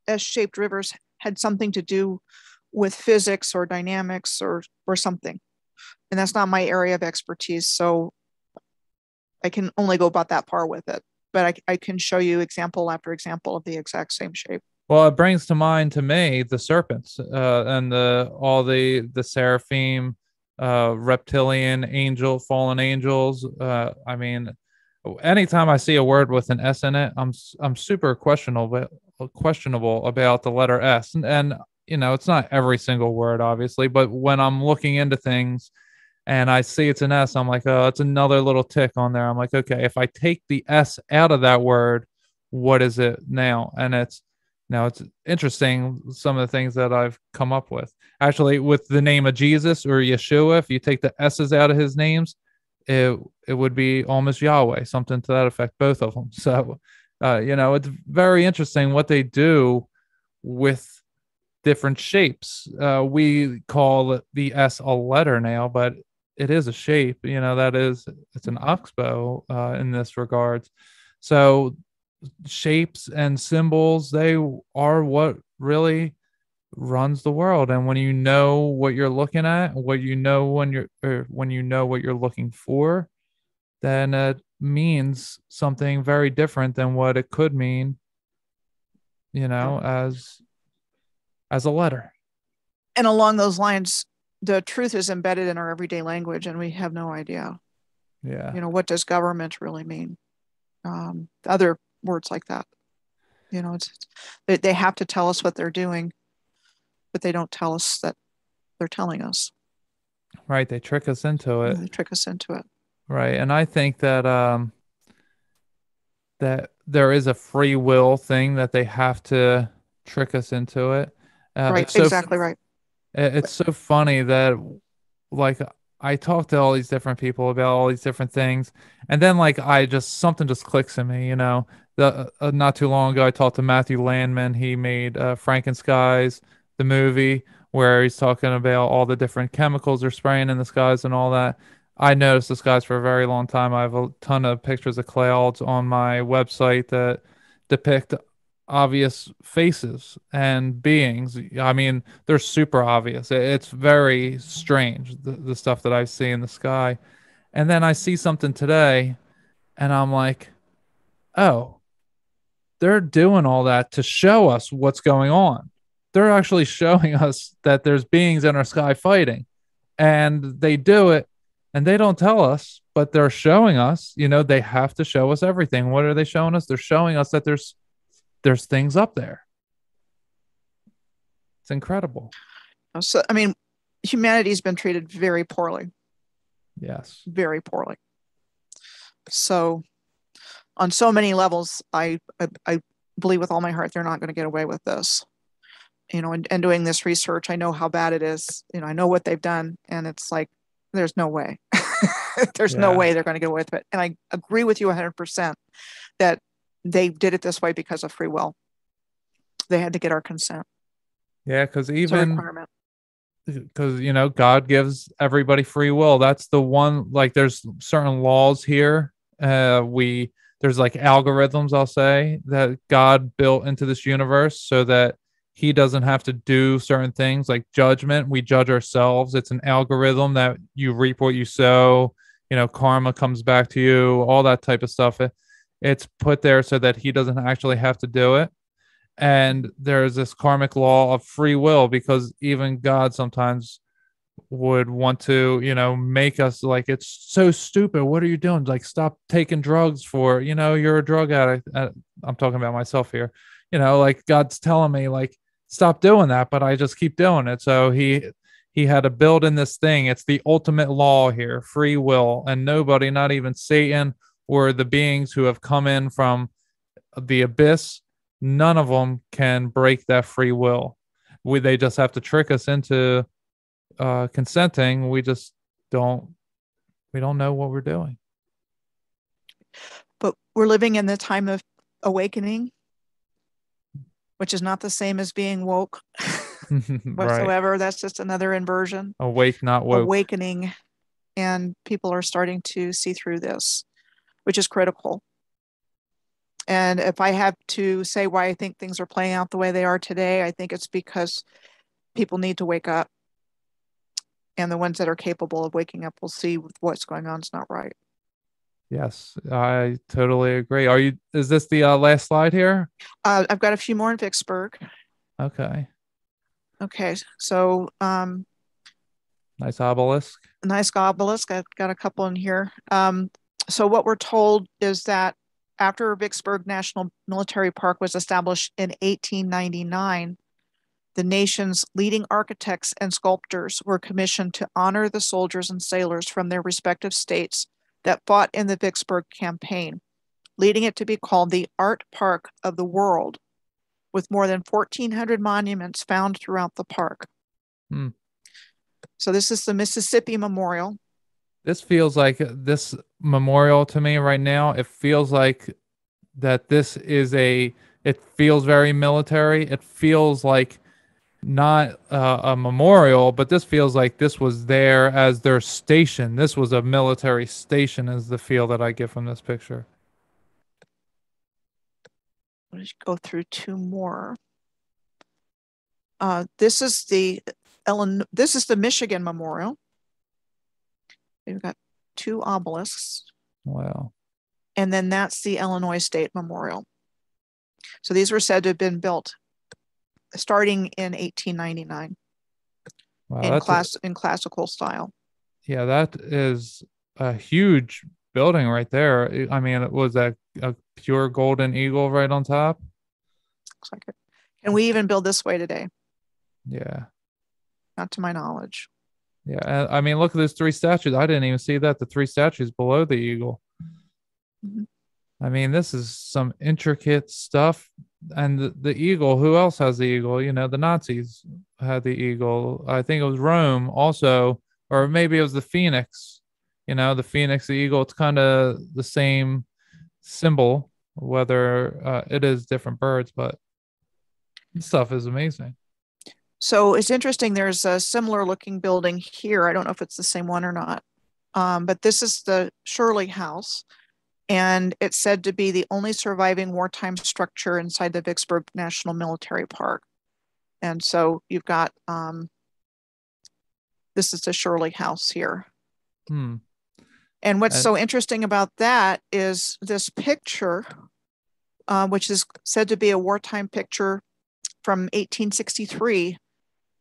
S-shaped rivers had something to do with physics or dynamics or something. And that's not my area of expertise. So I can only go about that far with it. But I can show you example after example of the exact same shape. Well, it brings to mind to me the serpents and all the seraphim, reptilian angel, fallen angels. I mean, anytime I see a word with an S in it, I'm super questionable about the letter S. And it's not every single word, obviously, but when I'm looking into things and I see it's an S, I'm like, oh, it's another little tick on there. I'm like, okay, if I take the S out of that word, what is it now? And it's interesting, some of the things that I've come up with. Actually, with the name of Jesus or Yeshua, if you take the S's out of his names, it would be almost Yahweh, something to that effect, both of them. So, it's very interesting what they do with different shapes. We call the S a letter now, but it is a shape, it's an oxbow in this regards. So shapes and symbols, they are what really runs the world. And when you know what you're looking at, what you know when you know what you're looking for, then it means something very different than what it could mean, as a letter. And along those lines, the truth is embedded in our everyday language, and we have no idea. Yeah. What does government really mean? Other words like that. They have to tell us what they're doing, but they don't tell us that they're telling us. Right. They trick us into it. They trick us into it. Right. And I think that that there is a free will thing that they have to trick us into it. Right. Exactly right. It's so funny that, like, I talk to all these different people about all these different things, and then like something just clicks in me. Not too long ago I talked to Matthew Landman. He made Frankenskies, the movie, where he's talking about all the different chemicals they're spraying in the skies and all that. I noticed the skies for a very long time. I have a ton of pictures of clouds on my website that depict obvious faces and beings. I mean, they're super obvious. It's very strange, the stuff that I see in the sky. And then I see something today and I'm like, oh, they're doing all that to show us what's going on. They're actually showing us that there's beings in our sky fighting, and they do it and they don't tell us, but they're showing us. They have to show us everything. What are they showing us? They're showing us that there's things up there. It's incredible. So, I mean, humanity's been treated very poorly. Yes. Very poorly. So on so many levels, I believe with all my heart, they're not going to get away with this. And doing this research, I know how bad it is. I know what they've done, and it's like, there's no way. There's no way they're going to get away with it. And I agree with you 100% that they did it this way because of free will. They had to get our consent. Yeah, because God gives everybody free will. That's the one. Like, there's certain laws here. There's like algorithms, I'll say, that God built into this universe so that he doesn't have to do certain things like judgment. We judge ourselves. It's an algorithm that you reap what you sow. Karma comes back to you, all that type of stuff. It's put there so that he doesn't actually have to do it. And there's this karmic law of free will, because even God sometimes would want to, make us like, it's so stupid. What are you doing? Like, stop taking drugs for, you're a drug addict. I'm talking about myself here. Like, God's telling me, like, stop doing that, but I just keep doing it. So he had to build in this thing. It's the ultimate law here, free will. And nobody, not even Satan or the beings who have come in from the abyss, none of them can break that free will. They just have to trick us into consenting. We don't know what we're doing. But we're living in the time of awakening, which is not the same as being woke whatsoever. Right. That's just another inversion. Awake, not woke. Awakening. And people are starting to see through this, which is critical. And if I have to say why I think things are playing out the way they are today, I think it's because people need to wake up. And the ones that are capable of waking up will see what's going on is not right. Yes, I totally agree. Is this the last slide here? I've got a few more in Vicksburg. Okay. So nice obelisk. I've got a couple in here. So what we're told is that after Vicksburg National Military Park was established in 1899, the nation's leading architects and sculptors were commissioned to honor the soldiers and sailors from their respective states that fought in the Vicksburg Campaign, leading it to be called the Art Park of the World, with more than 1,400 monuments found throughout the park. So this is the Mississippi Memorial. This feels like this memorial to me right now. It feels like that this is it feels very military. It feels like not a memorial, but this feels like this was there as their station. This was a military station, is the feel that I get from this picture. Let's go through two more. This is the Michigan Memorial. We've got two obelisks. Wow. And then that's the Illinois State Memorial. So these were said to have been built starting in 1899. Wow, in classical style. Yeah, that is a huge building right there. I mean, it was a pure golden eagle right on top. Looks like it. Can we even build this way today? Yeah. Not to my knowledge. Yeah, I mean, look at those three statues. I didn't even see that. The three statues below the eagle. Mm-hmm. I mean, this is some intricate stuff. And the eagle, who else has the eagle? You know, the Nazis had the eagle. I think it was Rome also, or maybe it was the phoenix. You know, the phoenix, the eagle, it's kind of the same symbol, whether it is different birds, but this stuff is amazing. So it's interesting. There's a similar looking building here. I don't know if it's the same one or not. But this is the Shirley House. And it's said to be the only surviving wartime structure inside the Vicksburg National Military Park. And so you've got, this is the Shirley House here. Hmm. And what's so interesting about that is this picture, which is said to be a wartime picture from 1863,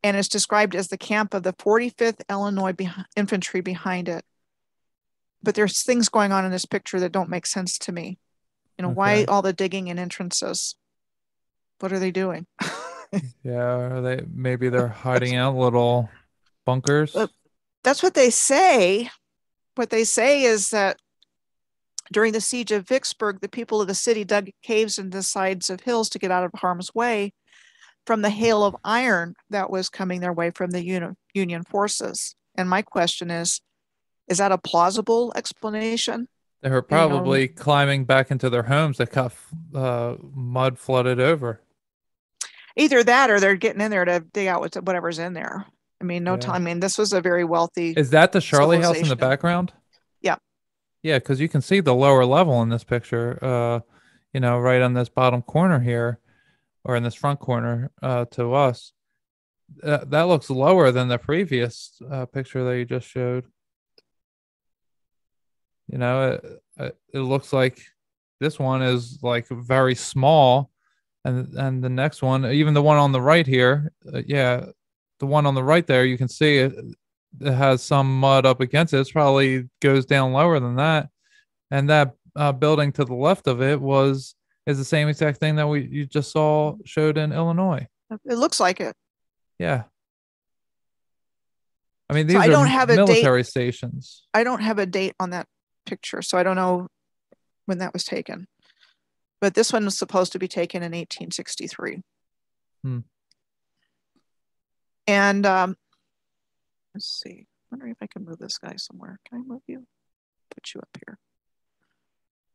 and is described as the camp of the 45th Illinois Infantry behind it. But there's things going on in this picture that don't make sense to me. You know, why all the digging and entrances? What are they doing? Yeah, maybe they're hiding out little bunkers. That's what they say. What they say is that during the siege of Vicksburg, the people of the city dug caves into the sides of hills to get out of harm's way from the hail of iron that was coming their way from the Union forces. And my question is that a plausible explanation? They were probably climbing back into their homes that got mud flooded over. Either that or they're getting in there to dig out whatever's in there. I mean, time. I mean, this was a very wealthy. Is that the Shirley House in the background? Yeah. Yeah, because you can see the lower level in this picture, you know, right on this bottom corner here, or in this front corner to us. That looks lower than the previous picture that you just showed. You know, it looks like this one is like very small, and the next one, even the one on the right here, the one on the right there, you can see it has some mud up against it. It probably goes down lower than that, and that building to the left of it is the same exact thing that you just saw showed in Illinois. It looks like it. Yeah. I mean, these are military stations. I don't have a date on that picture, so I don't know when that was taken. But this one was supposed to be taken in 1863. And let's see. I'm wondering if I can move this guy somewhere. Can I move you? Put you up here.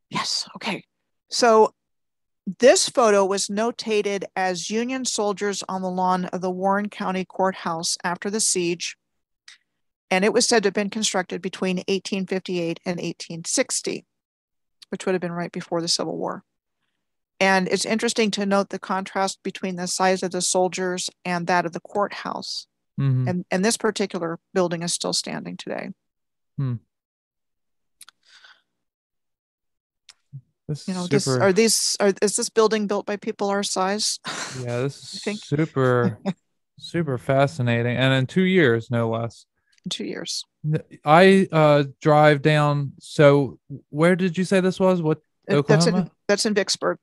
Yes. Okay. So this photo was notated as Union soldiers on the lawn of the Warren County Courthouse after the siege. And it was said to have been constructed between 1858 and 1860, which would have been right before the Civil War. And it's interesting to note the contrast between the size of the soldiers and that of the courthouse. Mm-hmm. And this particular building is still standing today. This you know, super... is this building built by people our size? Yeah, this is super fascinating. And in 2 years, no less. 2 years. I drive down. So where did you say this was? What, Oklahoma? That's in Vicksburg.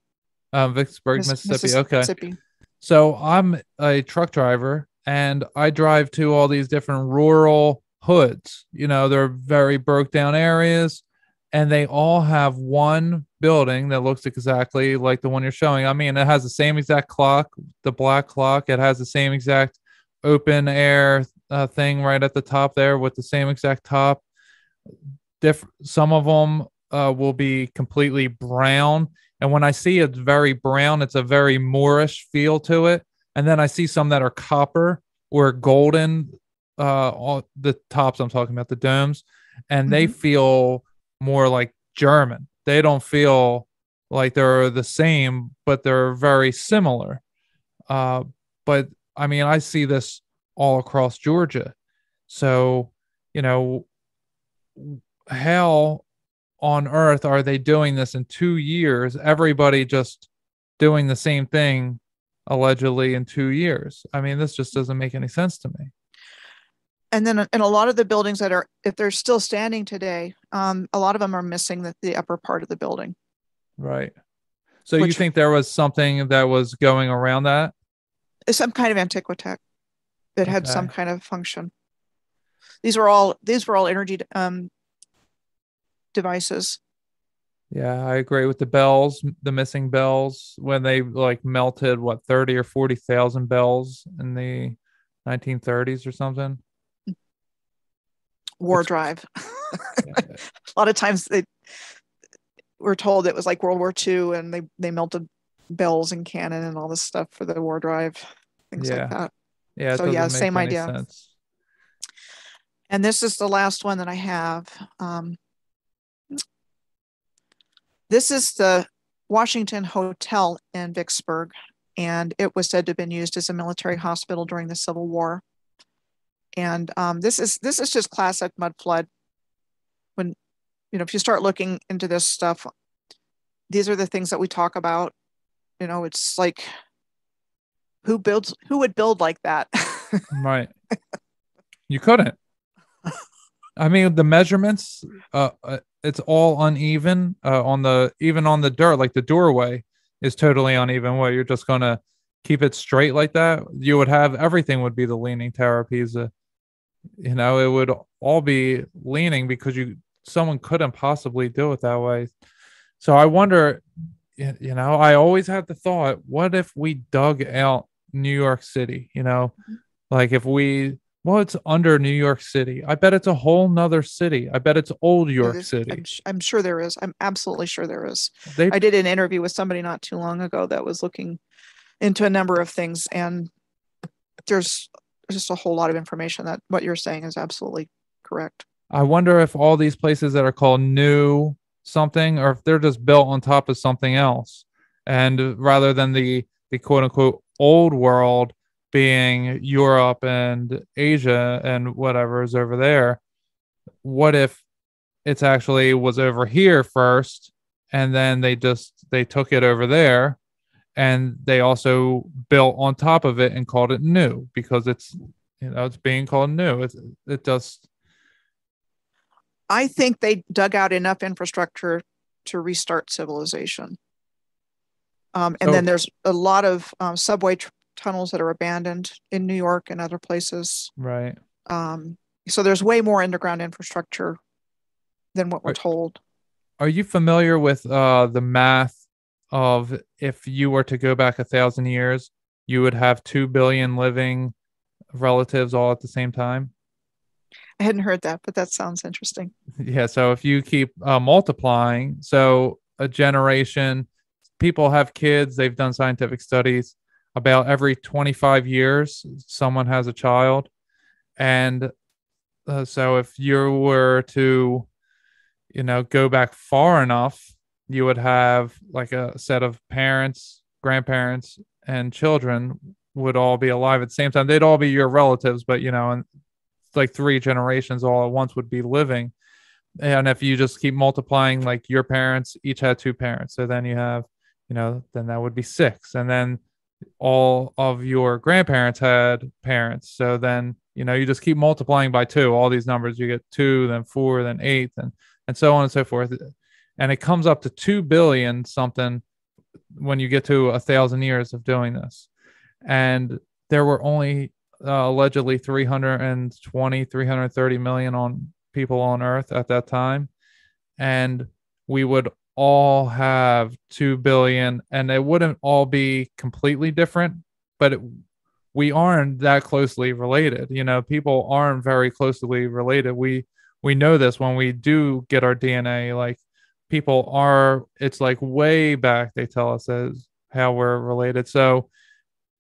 Vicksburg, Mississippi. Okay. So I'm a truck driver, and I drive to all these different rural hoods. You know, they're very broke down areas, and they all have one building that looks exactly like the one you're showing. I mean, it has the same exact clock, the black clock. It has the same exact open air thing right at the top there with the same exact top. Some of them will be completely brown. And when I see it's very brown, it's a very Moorish feel to it. and then I see some that are copper or golden, on the tops. I'm talking about the domes, and they feel more like German. They don't feel like they're the same, but they're very similar. But I mean, I see this all across Georgia. So, you know, how on earth are they doing this in 2 years? Everybody just doing the same thing allegedly in 2 years. I mean, this just doesn't make any sense to me. And then in a lot of the buildings that are, if they're still standing today, a lot of them are missing the upper part of the building. Right. So you think there was something that was going around that? Some kind of antiquitech that had some kind of function. These were all energy devices. Yeah, I agree with the bells, the missing bells, when they like melted 30 or 40,000 bells in the 1930s or something. War drive. A lot of times they were told it was like World War II, and they melted bells and cannon and all this stuff for the war drive, things like that. Yeah. So yeah, same idea. Sense. And this is the last one that I have. This is the Washington Hotel in Vicksburg, and it was said to have been used as a military hospital during the Civil War. And this is just classic mud flood. When, if you start looking into this stuff, these are the things that we talk about. It's like, who would build like that? Right. You couldn't. I mean, the measurements, it's all uneven even on the dirt, like the doorway is totally uneven. You're just going to keep it straight like that? You would have everything would be the Leaning Tower of Pisa. It would all be leaning because someone couldn't possibly do it that way. So I wonder, I always had the thought, what if we dug out New York City? Like it's under New York City. I bet it's a whole nother city. I bet it's old York City. I'm sure there is. I'm absolutely sure there is. I did an interview with somebody not too long ago that was looking into a number of things, and there's just a whole lot of information that what you're saying is absolutely correct. I wonder if all these places that are called new something, or if they're just built on top of something else, and rather than the quote unquote old world being Europe and Asia and whatever is over there, what if it's actually was over here first, and then they took it over there, and they also built on top of it and called it new because it's being called new. It just. I think they dug out enough infrastructure to restart civilization. And then there's a lot of subway tunnels that are abandoned in New York and other places. Right. So there's way more underground infrastructure than what we're told. Are you familiar with the math of if you were to go back 1,000 years, you would have 2 billion living relatives all at the same time? I hadn't heard that, but that sounds interesting. Yeah. So if you keep multiplying, so a generation, people have kids, they've done scientific studies, about every 25 years, someone has a child. And so if you were to, go back far enough, you would have like a set of parents, grandparents, and children would all be alive at the same time. They'd all be your relatives, but, and like 3 generations all at once would be living. And if you just keep multiplying, like your parents each had 2 parents. So then you have, then that would be 6. And then all of your grandparents had parents. So then, you just keep multiplying by 2, all these numbers, you get 2, then 4, then 8, and so on and so forth. And it comes up to 2 billion something when you get to 1,000 years of doing this. And there were only allegedly 330 million on people on Earth at that time. And we would all have 2 billion, and it wouldn't all be completely different, but we aren't that closely related. People aren't very closely related. We know this when we do get our DNA, like people are, it's like way back, they tell us as how we're related. So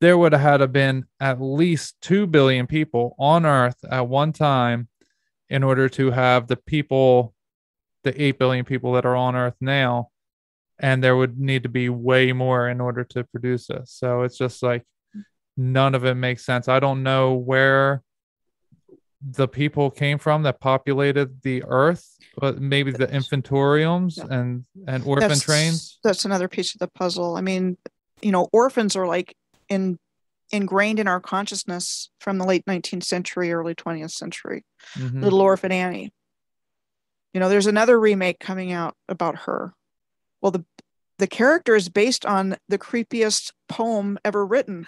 there would have had to been at least 2 billion people on Earth at one time in order to have the 8 billion people that are on Earth now. And there would need to be way more in order to produce this. So it's just like none of it makes sense. I don't know where the people came from that populated the Earth, but maybe the infantoriums and orphan trains. That's another piece of the puzzle. I mean, orphans are like ingrained in our consciousness from the late 19th century, early 20th century. Mm-hmm. Little Orphan Annie. There's another remake coming out about her. Well, the character is based on the creepiest poem ever written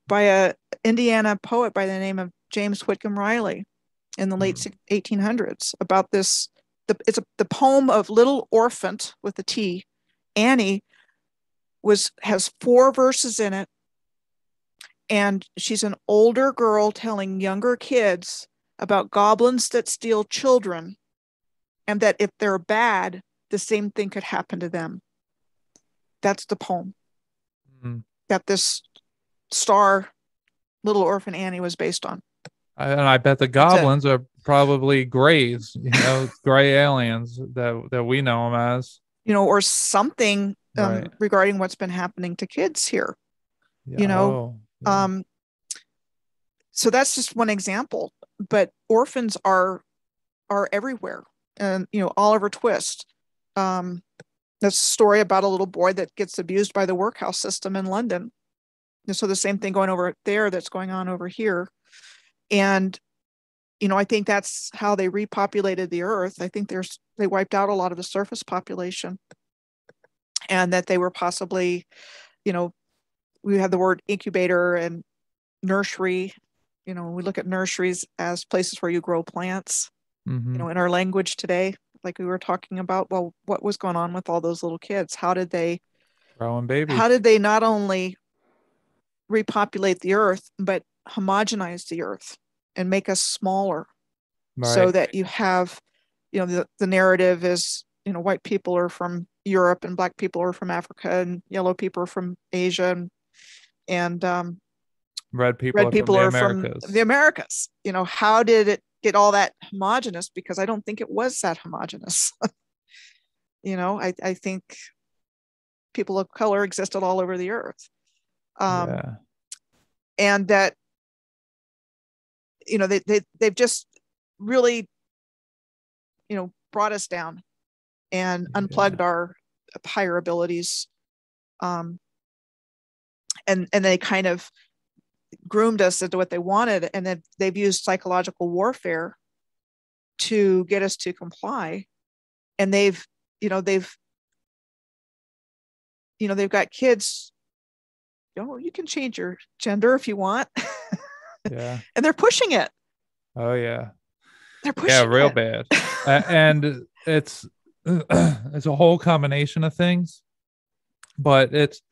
by a Indiana poet by the name of James Whitcomb Riley in the late 1800s about this. It's the poem of Little Orphan with a T. Annie has 4 verses in it, and she's an older girl telling younger kids about goblins that steal children, and that if they're bad, the same thing could happen to them. That's the poem that this star, Little Orphan Annie, was based on. And I bet the goblins are probably grays, gray aliens that we know them as. Or something Right. regarding what's been happening to kids here. Yeah. So that's just one example. But orphans are everywhere. And, Oliver Twist. That's a story about a little boy that gets abused by the workhouse system in London. And so the same thing going over there that's going on over here. And, I think that's how they repopulated the earth. I think they wiped out a lot of the surface population, and that they were possibly, we have the word incubator and nursery. We look at nurseries as places where you grow plants, in our language today. Like we were talking about, well, what was going on with all those little kids? How did they growing babies? How did they not only repopulate the earth, but homogenize the earth and make us smaller? Right. So that you have, the narrative is, white people are from Europe and black people are from Africa and yellow people are from Asia and red people are from the Americas. How did it get all that homogenous? Because I don't think it was that homogenous. I think people of color existed all over the earth. And that, they've just really, brought us down and unplugged our higher abilities. And they kind of groomed us into what they wanted. And then they've used psychological warfare to get us to comply. And they've got kids, you can change your gender if you want. Yeah. And they're pushing it. Oh yeah. They're pushing real it. bad. And it's a whole combination of things, but it's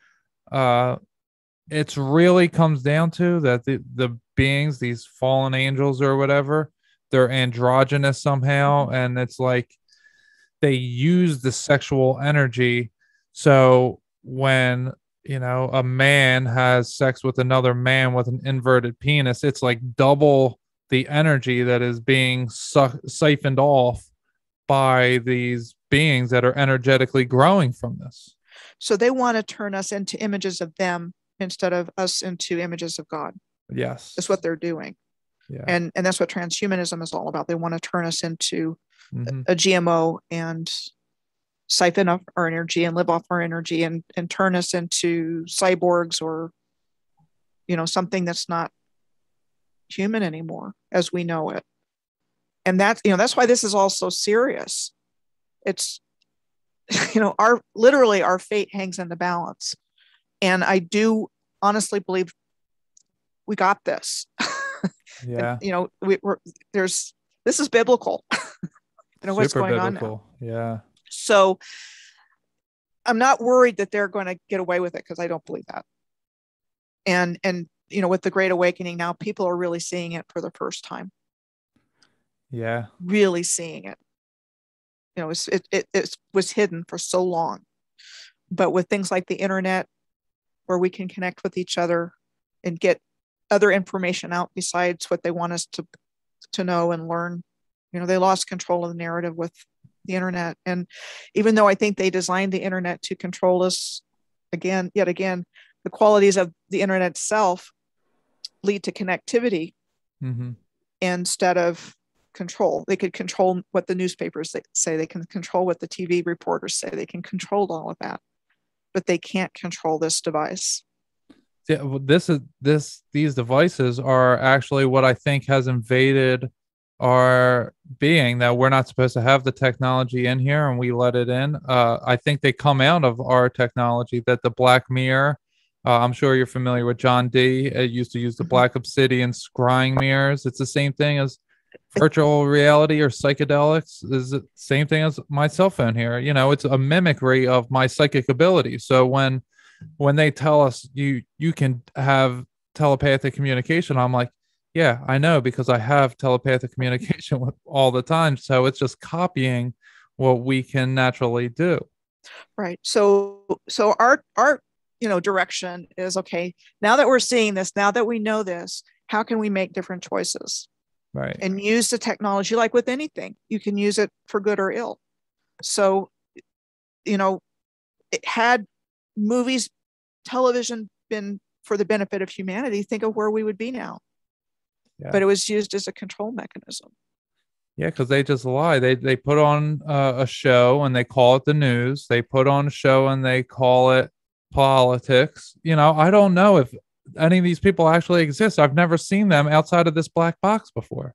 really comes down to that the beings, these fallen angels or whatever, they're androgynous somehow. And it's like they use the sexual energy. So when, a man has sex with another man with an inverted penis, it's like double the energy that is being siphoned off by these beings that are energetically growing from this. So they want to turn us into images of them instead of us into images of God. Yes. That's what they're doing. Yeah. And that's what transhumanism is all about. They want to turn us into a GMO and siphon off our energy and live off our energy and turn us into cyborgs or, something that's not human anymore as we know it. And that's why this is all so serious. It's, our fate hangs in the balance. And I do honestly believe we got this. Yeah. And, this is biblical. What's going on now. Yeah. So I'm not worried that they're going to get away with it because I don't believe that. And with the Great Awakening now, people are really seeing it for the first time. Yeah. Really seeing it. It was hidden for so long. But with things like the internet where we can connect with each other and get other information out besides what they want us to know and learn. They lost control of the narrative with the internet. And even though I think they designed the internet to control us, yet again, the qualities of the internet itself lead to connectivity instead of control. They could control what the newspapers say. They can control what the TV reporters say. They can control all of that, but they can't control this device. Yeah, well, these devices are actually what I think has invaded our being, that we're not supposed to have the technology in here and we let it in. I think they come out of our technology, that the Black Mirror, I'm sure you're familiar with John D. It used to use the black obsidian scrying mirrors. It's the same thing as virtual reality or psychedelics. Is the same thing as my cell phone here. It's a mimicry of my psychic ability. So when they tell us you can have telepathic communication, I'm like, yeah, I know, because I have telepathic communication all the time. So it's just copying what we can naturally do. Right. So our direction is, okay, now that we're seeing this, now that we know this, how can we make different choices? Right. And use the technology like with anything. You can use it for good or ill. So, it had movies, television been for the benefit of humanity, think of where we would be now. Yeah. But it was used as a control mechanism. Yeah, because they just lie. They put on a show and they call it the news. They put on a show and they call it politics. I don't know if any of these people actually exist. I've never seen them outside of this black box before.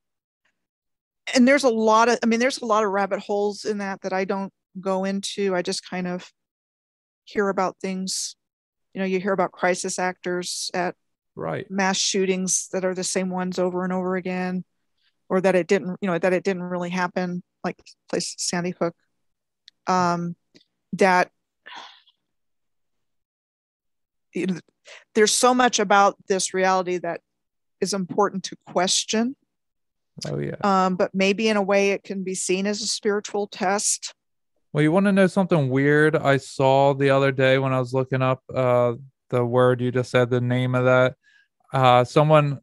And there's a lot of rabbit holes in that I don't go into. I just kind of hear about things. You hear about crisis actors at mass shootings that are the same ones over and over again, or that it didn't really happen, like place Sandy Hook. That there's so much about this reality that is important to question. Oh yeah. But maybe in a way it can be seen as a spiritual test. Well, you want to know something weird I saw the other day when I was looking up the word you just said, the name of that? I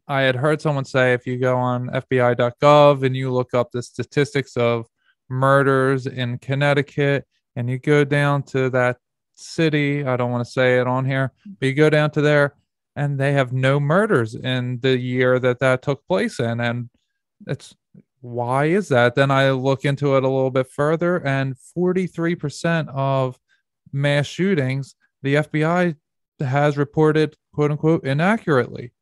had heard someone say, if you go on FBI.gov and you look up the statistics of murders in Connecticut, and you go down to that city, I don't want to say it on here, but you go down to there and they have no murders in the year that took place in. And why is that? Then I look into it a little bit further, and 43% of mass shootings, the FBI has reported, quote unquote, inaccurately.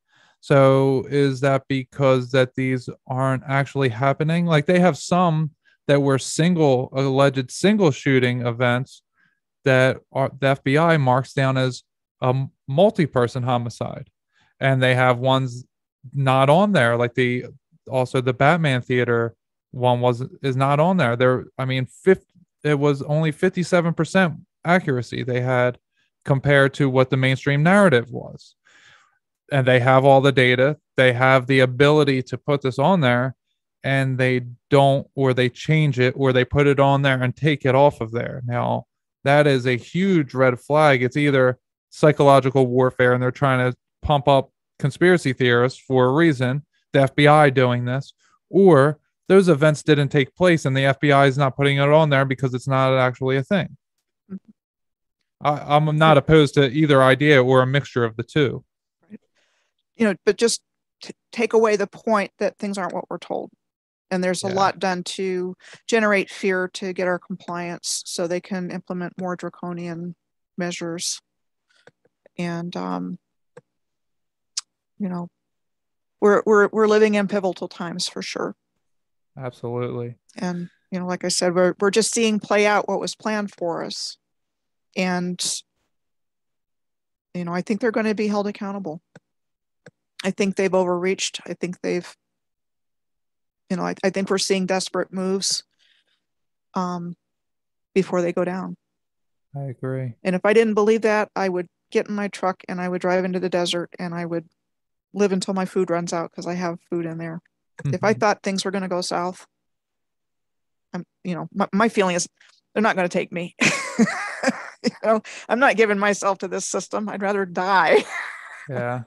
So is that because that these aren't actually happening? Like, they have some that were alleged single shooting events that the FBI marks down as a multi-person homicide, and they have ones not on there, like the Batman Theater one is not on there. It was only 57% accuracy they had compared to what the mainstream narrative was. And they have all the data. They have the ability to put this on there, and they don't, or they change it, or they put it on there and take it off of there. Now, that is a huge red flag. It's either psychological warfare and they're trying to pump up conspiracy theorists for a reason, the FBI doing this, or those events didn't take place and the FBI is not putting it on there because it's not actually a thing. I'm not opposed to either idea or a mixture of the two. But just take away the point that things aren't what we're told. And there's a lot done to generate fear to get our compliance so they can implement more draconian measures. And, we're living in pivotal times for sure. Absolutely. And, like I said, we're just seeing play out what was planned for us. And, I think they're going to be held accountable. I think they've overreached. I think they've, I think we're seeing desperate moves before they go down. I agree. And if I didn't believe that, I would get in my truck and I would drive into the desert and I would live until my food runs out, because I have food in there. Mm-hmm. If I thought things were going to go south, my feeling is they're not going to take me. I'm not giving myself to this system. I'd rather die. Yeah.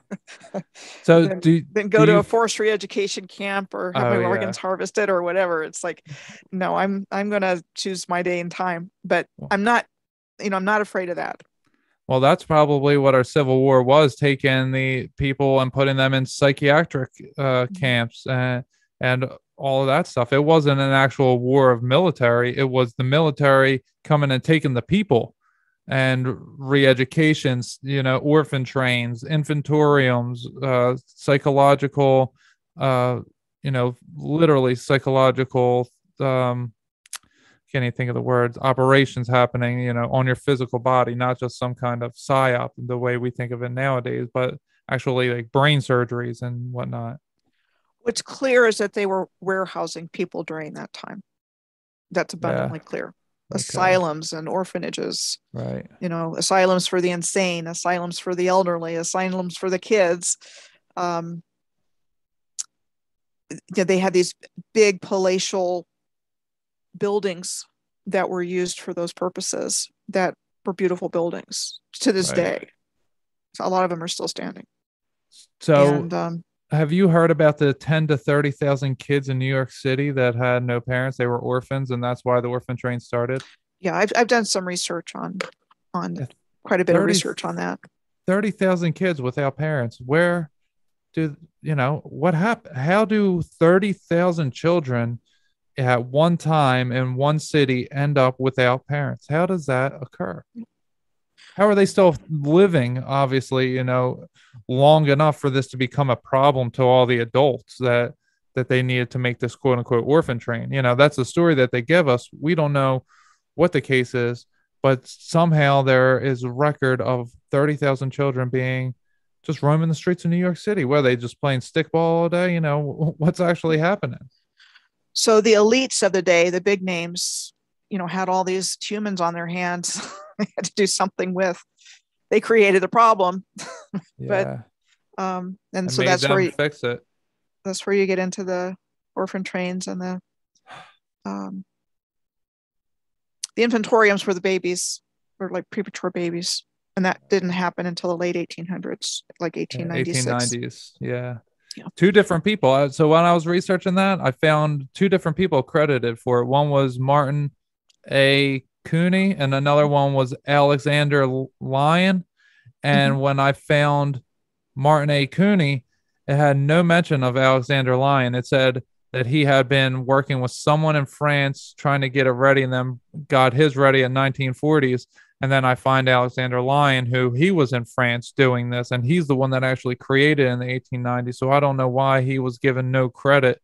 So than go to a forestry education camp or have my organs harvested or whatever. It's like, no, I'm going to choose my day and time, but I'm not afraid of that. Well, that's probably what our Civil War was, taking the people and putting them in psychiatric camps and all of that stuff. It wasn't an actual war of military. It was the military coming and taking the people, and re-educations, orphan trains, infantoriums, psychological, literally psychological, can't even think of the words, operations happening, on your physical body, not just some kind of psyop the way we think of it nowadays, but actually like brain surgeries and whatnot. What's clear is that they were warehousing people during that time. That's abundantly clear. Okay. Asylums and orphanages, right? Asylums for the insane, asylums for the elderly, asylums for the kids. They had these big palatial buildings that were used for those purposes, that were beautiful buildings to this day. So a lot of them are still standing. So have you heard about the 10 to 30,000 kids in New York City that had no parents? They were orphans, and that's why the orphan train started? Yeah, I've done some research on quite a bit of research on that. 30,000 kids without parents. Where do what happened? How do 30,000 children at one time in one city end up without parents? How does that occur? How are they still living, obviously, long enough for this to become a problem to all the adults that they needed to make this quote unquote orphan train? That's the story that they give us. We don't know what the case is, but somehow there is a record of 30,000 children being just roaming the streets of New York City. Where they just playing stickball all day? What's actually happening? So the elites of the day, the big names, had all these humans on their hands. They had to do something with. They created the problem. Yeah. But and so that's where you fix it. That's where you get into the orphan trains and the infantoriums for the babies, or like premature babies, and that didn't happen until the late 1800s, like 1896. 1890s. Yeah. Two different people. So when I was researching that, I found two different people credited for it. One was Martin A. Cooney, and another one was Alexander Lyon. And when I found Martin A. Cooney, it had no mention of Alexander Lyon. It said that he had been working with someone in France trying to get it ready, and then got his ready in 1940s. And then I find Alexander Lyon, who he was in France doing this, and he's the one that actually created it in the 1890s. So I don't know why he was given no credit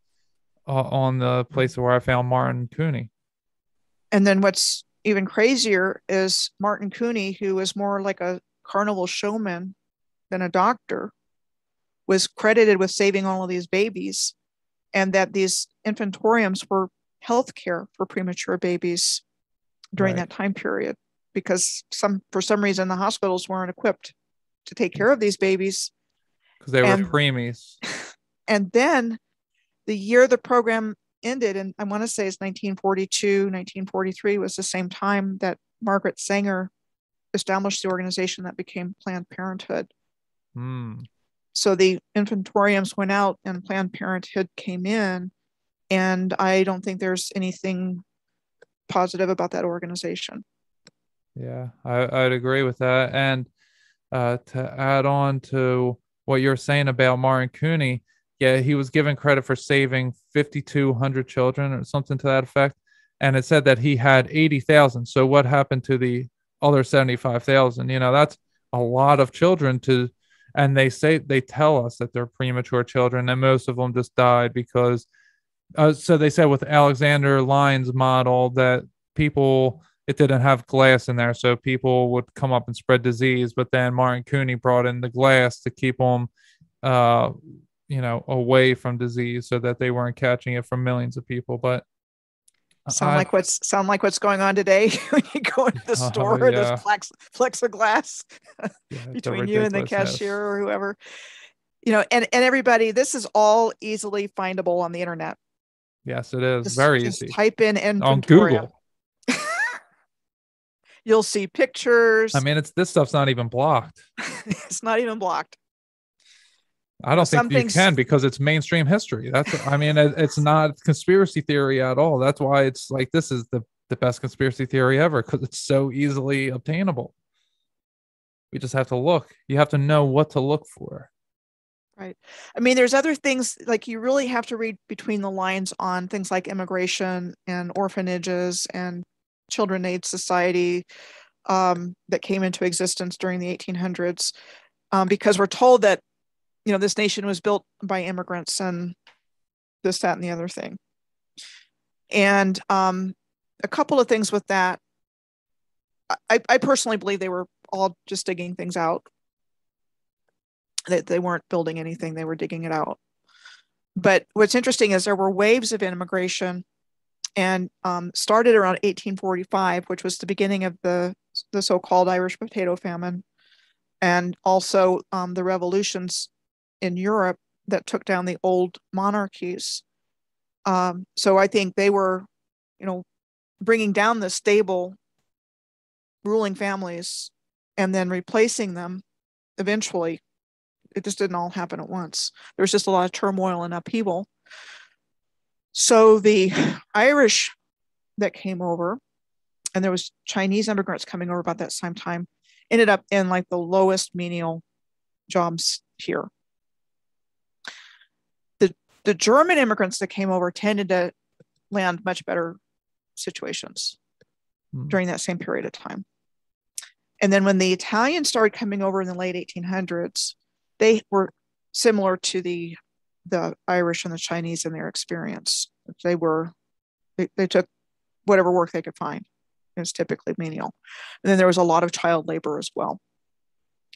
on the place where I found Martin Cooney. And then what's even crazier is Martin Cooney, who was more like a carnival showman than a doctor, was credited with saving all of these babies, and that these infantoriums were healthcare for premature babies during that time period, because for some reason the hospitals weren't equipped to take care of these babies because they were preemies. And then the year the program ended, and I want to say it's 1942, 1943 was the same time that Margaret Sanger established the organization that became Planned Parenthood. So the infantoriums went out and Planned Parenthood came in, and I don't think there's anything positive about that organization. Yeah, I'd agree with that. And to add on to what you're saying about Martin Cooney, yeah, he was given credit for saving 5,200 children or something to that effect. And it said that he had 80,000. So what happened to the other 75,000? That's a lot of children and they tell us that they're premature children, and most of them just died because, so they said with Alexander Lyon's model that it didn't have glass in there, so people would come up and spread disease. But then Martin Cooney brought in the glass to keep them, away from disease, so that they weren't catching it from millions of people. But sound like what's going on today when you go into the store and there's plexiglass between you and the cashier or whoever, and everybody. This is all easily findable on the internet. Yes, it is. Very easy. Type in on Google. You'll see pictures. I mean, this stuff's not even blocked. It's not even blocked. I don't Some think you things- can, because it's mainstream history. I mean, it's not conspiracy theory at all. That's why it's like, this is the best conspiracy theory ever, because it's so easily obtainable. We just have to look. You have to know what to look for. Right. I mean, there's other things, like you really have to read between the lines on things like immigration and orphanages and Children Aid Society that came into existence during the 1800s, because we're told that, this nation was built by immigrants and this, that, and the other thing. And a couple of things with that. I personally believe they were all just digging things out. They weren't building anything, they were digging it out. But what's interesting is there were waves of immigration, and started around 1845, which was the beginning of the so-called Irish potato famine, and also the revolutions in Europe that took down the old monarchies. So I think they were, bringing down the stable ruling families and then replacing them eventually. It just didn't all happen at once. There was just a lot of turmoil and upheaval. So the Irish that came over, and there was Chinese immigrants coming over about that same time, ended up in like the lowest menial jobs here. The German immigrants that came over tended to land much better situations during that same period of time. And then when the Italians started coming over in the late 1800s, they were similar to the Irish and the Chinese in their experience. They took whatever work they could find. It was typically menial. And then there was a lot of child labor as well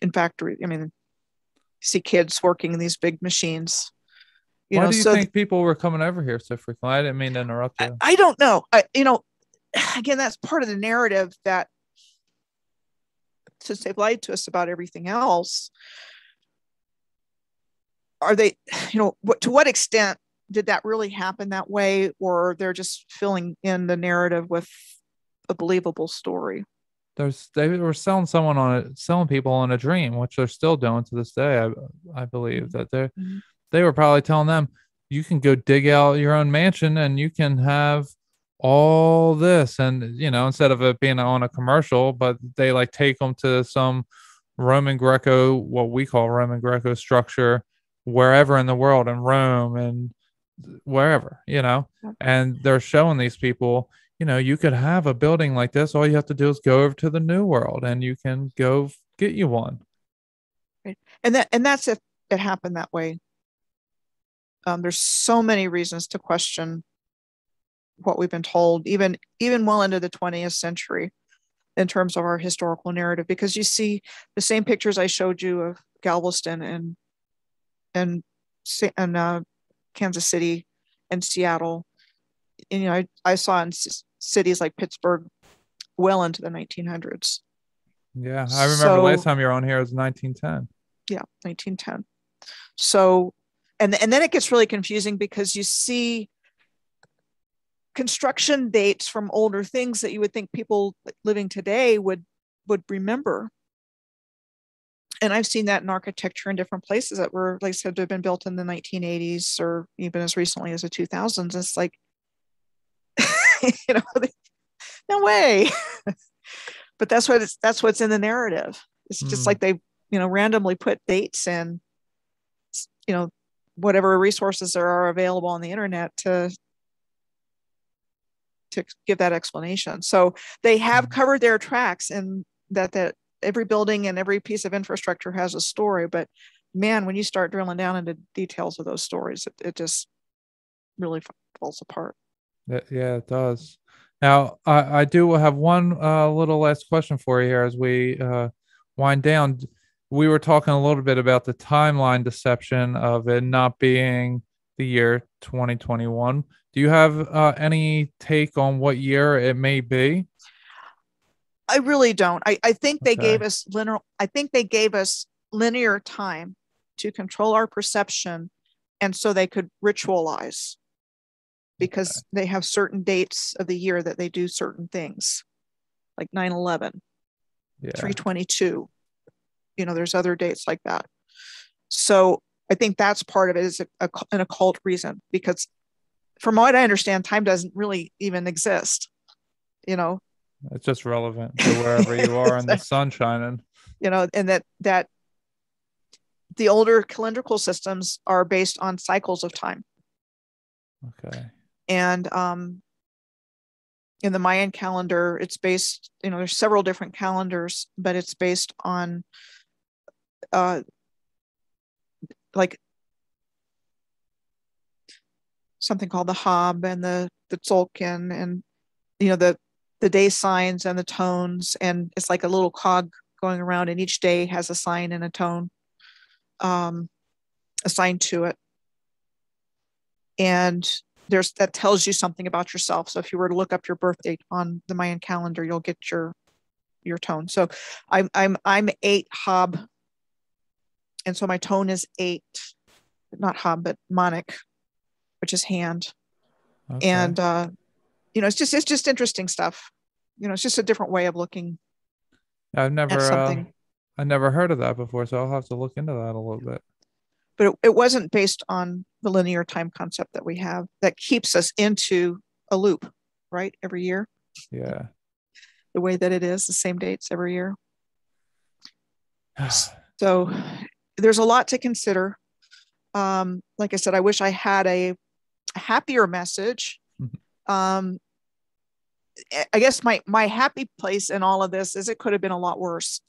in factory. I mean, you see kids working in these big machines. Why do you think people were coming over here so frequently? I didn't mean to interrupt you. I don't know. Again, that's part of the narrative that, since they've lied to us about everything else, are they, to what extent did that really happen that way, or they're just filling in the narrative with a believable story? They were selling people on a dream, which they're still doing to this day. I believe that they were probably telling them, you can go dig out your own mansion and you can have all this, and instead of it being on a commercial, but they like take them to some what we call Roman Greco structure wherever in the world, in Rome and wherever, and they're showing these people, you could have a building like this. All you have to do is go over to the New World and you can go get you one. Right. And that's if it happened that way. There's so many reasons to question what we've been told, even well into the 20th century, in terms of our historical narrative, because you see the same pictures I showed you of Galveston and Kansas City and Seattle. And, I saw in cities like Pittsburgh well into the 1900s. Yeah, I remember last time you were on here, it was 1910. Yeah, 1910. So, and then it gets really confusing because you see construction dates from older things that you would think people living today would remember. And I've seen that in architecture in different places that were, like I said, to have been built in the 1980s or even as recently as the 2000s. It's like, no way. But that's what's in the narrative. It's just like they, randomly put dates in, whatever resources there are available on the internet to give that explanation. So they have covered their tracks, and that every building and every piece of infrastructure has a story. But man, when you start drilling down into details of those stories, it just really falls apart. Yeah, it does. Now, I do have one little last question for you here as we wind down. We were talking a little bit about the timeline deception of it not being the year 2021. Do you have any take on what year it may be? I really don't. I think they gave us linear time to control our perception, and so they could ritualize, because they have certain dates of the year that they do certain things. like 9/11, Yeah. 3/22. There's other dates like that. So I think that's part of it, is an occult reason, because from what I understand, time doesn't really even exist. It's just relevant to wherever you are and the sun shining. And that the older calendrical systems are based on cycles of time. Okay. And in the Mayan calendar, it's based, there's several different calendars, but it's based on like something called the Hab and the Tzolk'in, and the day signs and the tones, and it's like a little cog going around, and each day has a sign and a tone assigned to it. And that tells you something about yourself. So if you were to look up your birth date on the Mayan calendar, you'll get your tone. So I'm 8 Hab, and so my tone is 8, not Hab, but Monic, which is hand. Okay. And it's just interesting stuff. It's just a different way of looking. I've never at something. I never heard of that before, so I'll have to look into that a little bit. But it wasn't based on the linear time concept that we have that keeps us into a loop, right? Every year. Yeah. The way that it is, the same dates every year. So there's a lot to consider. Like I said, I wish I had a happier message. I guess my happy place in all of this is it could have been a lot worse.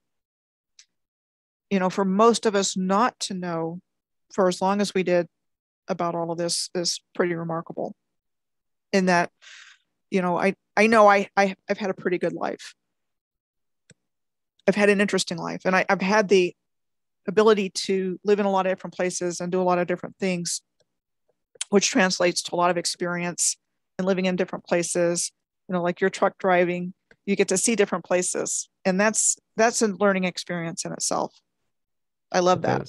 For most of us not to know for as long as we did about all of this is pretty remarkable. In that, I know I've had a pretty good life. I've had an interesting life, and I've had the ability to live in a lot of different places and do a lot of different things, which translates to a lot of experience and living in different places. Like your truck driving, you get to see different places, and that's a learning experience in itself. I love that.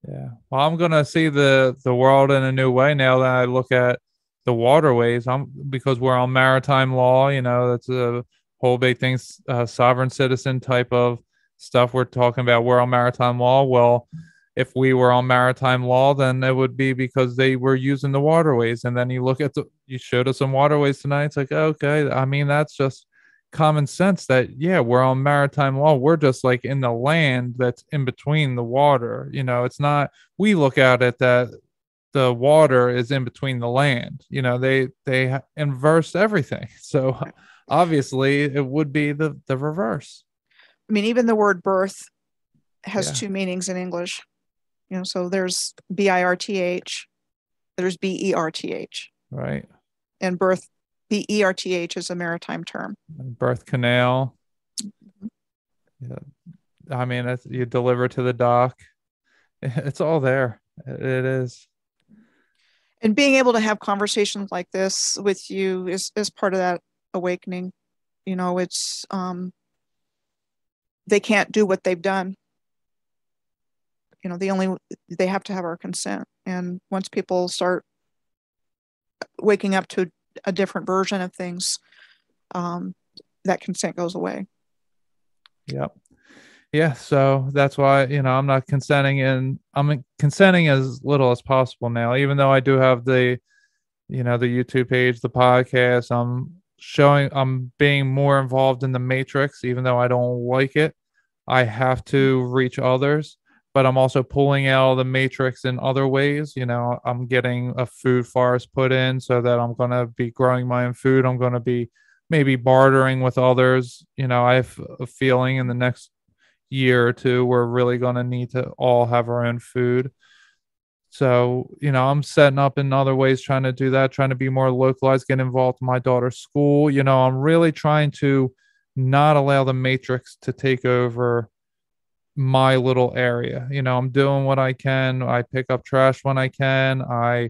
Yeah. Well, I'm gonna see the world in a new way now that I look at the waterways. Because we're on maritime law. That's a whole big thing. Sovereign citizen type of stuff we're talking about. We're on maritime law. Well, if we were on maritime law, then it would be because they were using the waterways. And then you look at you showed us some waterways tonight. It's like, okay, I mean, that's just common sense that, yeah, we're on maritime law. We're just like in the land that's in between the water. It's not, we look at it that the water is in between the land. They inverse everything. So obviously it would be the reverse. I mean, even the word birth has two meanings in English. So there's birth, there's berth. Right. And birth, berth is a maritime term. Birth canal. Yeah. I mean, you deliver to the dock. It's all there. It is. And being able to have conversations like this with you is part of that awakening. It's they can't do what they've done. They have to have our consent. And once people start waking up to a different version of things, that consent goes away. Yep. Yeah. So that's why, I'm not consenting, and I'm consenting as little as possible now, even though I do have the YouTube page, the podcast. I'm being more involved in the matrix, even though I don't like it. I have to reach others, but I'm also pulling out the matrix in other ways. I'm getting a food forest put in so that I'm going to be growing my own food. I'm going to be maybe bartering with others. I have a feeling in the next year or two, we're really going to need to all have our own food. So, I'm setting up in other ways, trying to do that, trying to be more localized, get involved in my daughter's school. I'm really trying to not allow the matrix to take over my little area. I'm doing what I can. I pick up trash when I can. I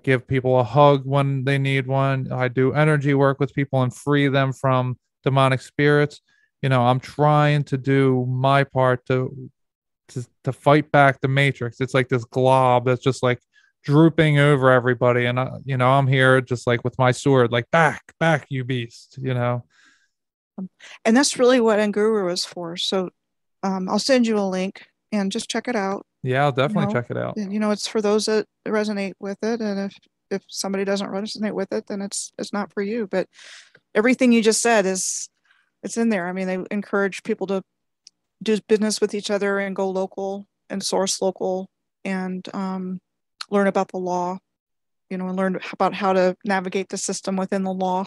give people a hug when they need one. I do energy work with people and free them from demonic spirits. I'm trying to do my part to fight back the matrix. It's like this glob that's just like drooping over everybody. And, I'm here just like with my sword, like back, you beast, And that's really what Nguru is for. So I'll send you a link and just check it out. Yeah, I'll definitely check it out. And, it's for those that resonate with it. And if somebody doesn't resonate with it, then it's not for you. But everything you just said it's in there. I mean, they encourage people to do business with each other and go local and source local and learn about the law, and learn about how to navigate the system within the law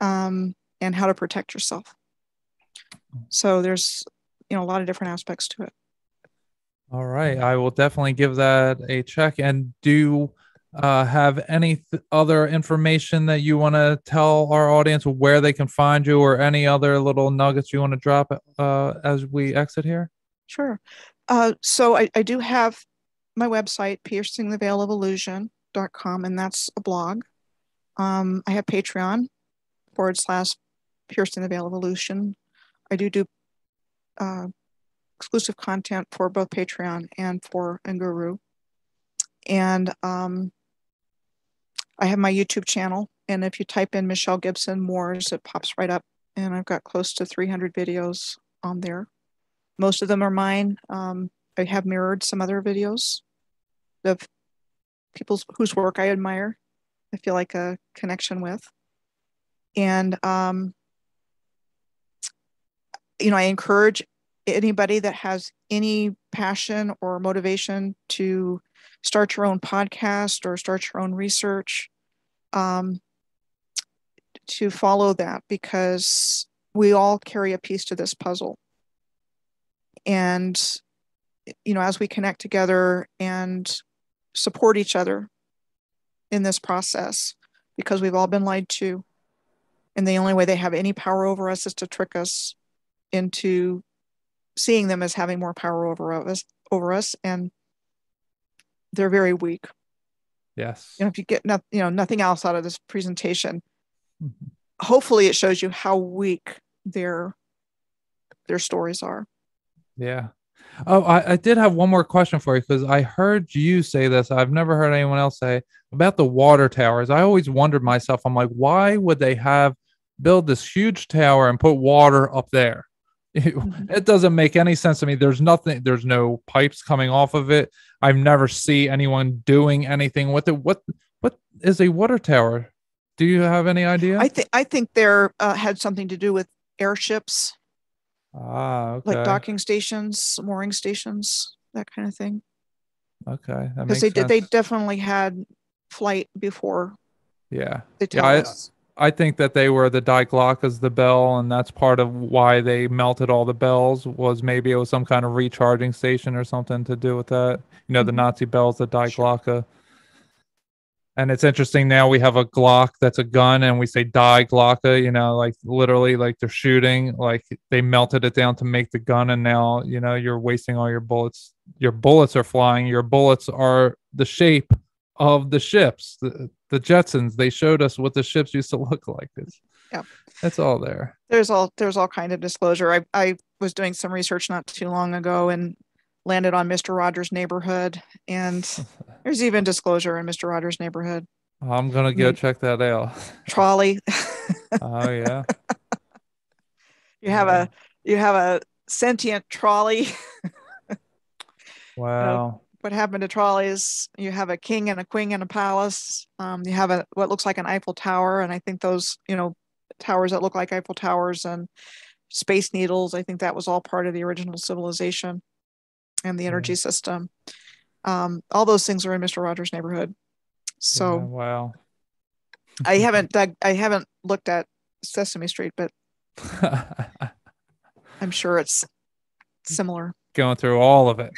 and how to protect yourself. So there's, a lot of different aspects to it. All right. I will definitely give that a check. And do you have any other information that you want to tell our audience where they can find you, or any other little nuggets you want to drop as we exit here? Sure. So I do have my website, piercingtheveilofillusion.com, and that's a blog. I have Patreon /Piercing the Veil of Illusion. I do exclusive content for both Patreon and for Nguru. And I have my YouTube channel. And if you type in Michelle Gibson Moores, it pops right up. And I've got close to 300 videos on there. Most of them are mine. I have mirrored some other videos of people whose work I admire. I feel like a connection with. And, I encourage anybody that has any passion or motivation to start your own podcast or start your own research, to follow that, because we all carry a piece to this puzzle. And, as we connect together and support each other in this process, because we've all been lied to, and the only way they have any power over us is to trick us into seeing them as having more power over us, and they're very weak. Yes. If you get nothing else out of this presentation, hopefully it shows you how weak their stories are. Yeah. Oh, I did have one more question for you, because I heard you say this. I've never heard anyone else say about the water towers. I always wondered myself, I'm like, why would they build this huge tower and put water up there? It doesn't make any sense to me. There's no pipes coming off of it. I've never seen anyone doing anything with it. What is a water tower? Do you have any idea? I think there had something to do with airships. Okay. Like docking stations, mooring stations, that kind of thing. Okay, that because they definitely had flight before. Yeah. They tell us. I think that they were the Diclocas, the bell, and that's part of why they melted all the bells. Was maybe it was some kind of recharging station or something to do with that. The Nazi bells, the Dicloca. Sure. And it's interesting, now we have a Glock that's a gun, and we say Die Glocke, like literally, like they're shooting, like they melted it down to make the gun, and now, you're wasting all your bullets. Your bullets are flying. Your bullets are the shape of the ships, the Jetsons. They showed us what the ships used to look like. It's all there. There's all kind of disclosure. I was doing some research not too long ago and landed on Mr. Rogers' Neighborhood, and there's even disclosure in Mr. Rogers' Neighborhood. I'm gonna go check that out. Trolley. Oh yeah. You have a sentient trolley. Wow. What happened to trolleys? You have a king and a queen in a palace. You have what looks like an Eiffel Tower, and I think those towers that look like Eiffel Towers and space needles, I think that was all part of the original civilization and the energy system. All those things are in Mr. Rogers' Neighborhood. So wow. I haven't looked at Sesame Street, but I'm sure it's similar. Going through all of it.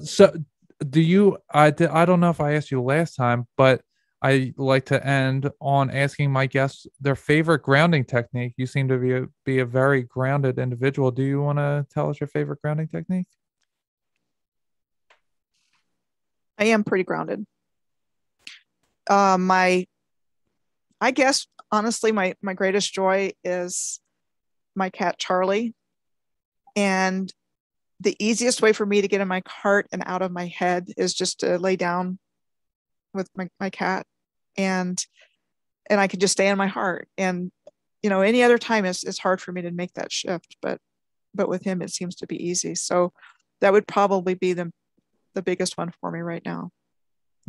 So do you, I don't know if I asked you last time, but I like to end on asking my guests their favorite grounding technique. You seem to be a very grounded individual. Do you want to tell us your favorite grounding technique? I am pretty grounded. I guess, honestly, my greatest joy is my cat, Charlie. And the easiest way for me to get in my cart and out of my head is just to lay down with my cat, and I can just stay in my heart. And any other time it's hard for me to make that shift, but with him, it seems to be easy. So that would probably be the biggest one for me right now.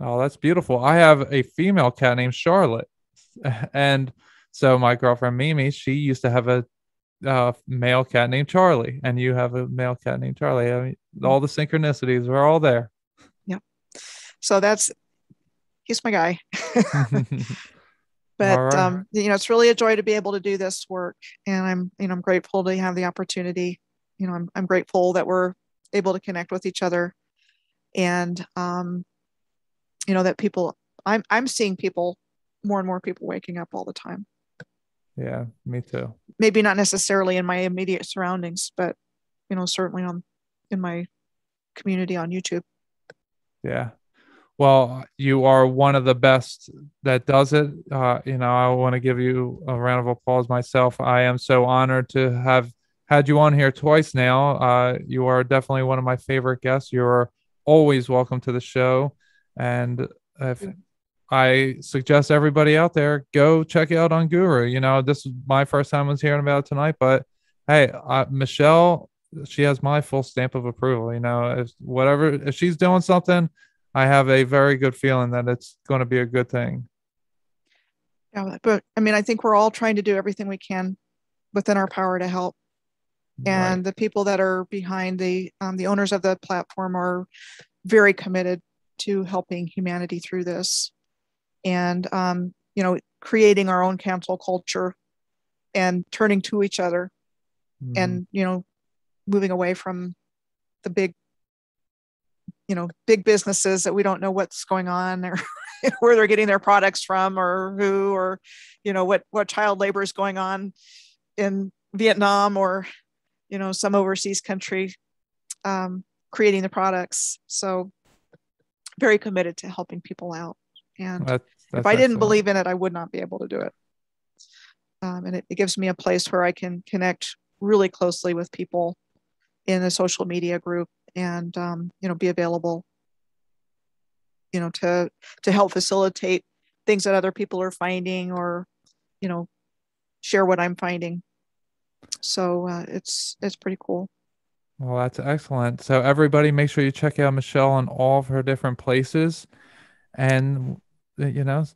Oh, that's beautiful. I have a female cat named Charlotte. And so my girlfriend Mimi, she used to have a male cat named Charlie, and you have a male cat named Charlie. I mean, all the synchronicities are all there. Yep. So he's my guy. But right. It's really a joy to be able to do this work, and I'm grateful to have the opportunity. I'm grateful that we're able to connect with each other, and that people. I'm seeing people, more and more people waking up all the time. Yeah, me too. Maybe not necessarily in my immediate surroundings, but certainly in my community on YouTube. Yeah. Well, you are one of the best that does it. I want to give you a round of applause myself. I am so honored to have had you on here twice now. You are definitely one of my favorite guests. You're always welcome to the show. And if I suggest everybody out there, go check it out on Guru. This is my first time I was hearing about it tonight, but hey, Michelle, she has my full stamp of approval. If she's doing something, I have a very good feeling that it's going to be a good thing. Yeah, but I think we're all trying to do everything we can within our power to help. And Right. the people that are behind the owners of the platform are very committed to helping humanity through this, and creating our own cancel culture and turning to each other, and moving away from the big businesses that we don't know what's going on, or where they're getting their products from, or who, or what child labor is going on in Vietnam, or some overseas country, creating the products. So very committed to helping people out. And That's if I didn't excellent. believe in it, I would not be able to do it. And it gives me a place where I can connect really closely with people in a social media group, and be available to help facilitate things that other people are finding, or share what I'm finding. So it's pretty cool. Well, that's excellent. So everybody, make sure you check out Michelle on all of her different places, and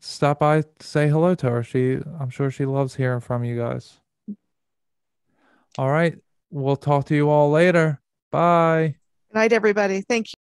stop by, say hello to her. I'm sure she loves hearing from you guys. All right, we'll talk to you all later. Bye. Good night, everybody. Thank you.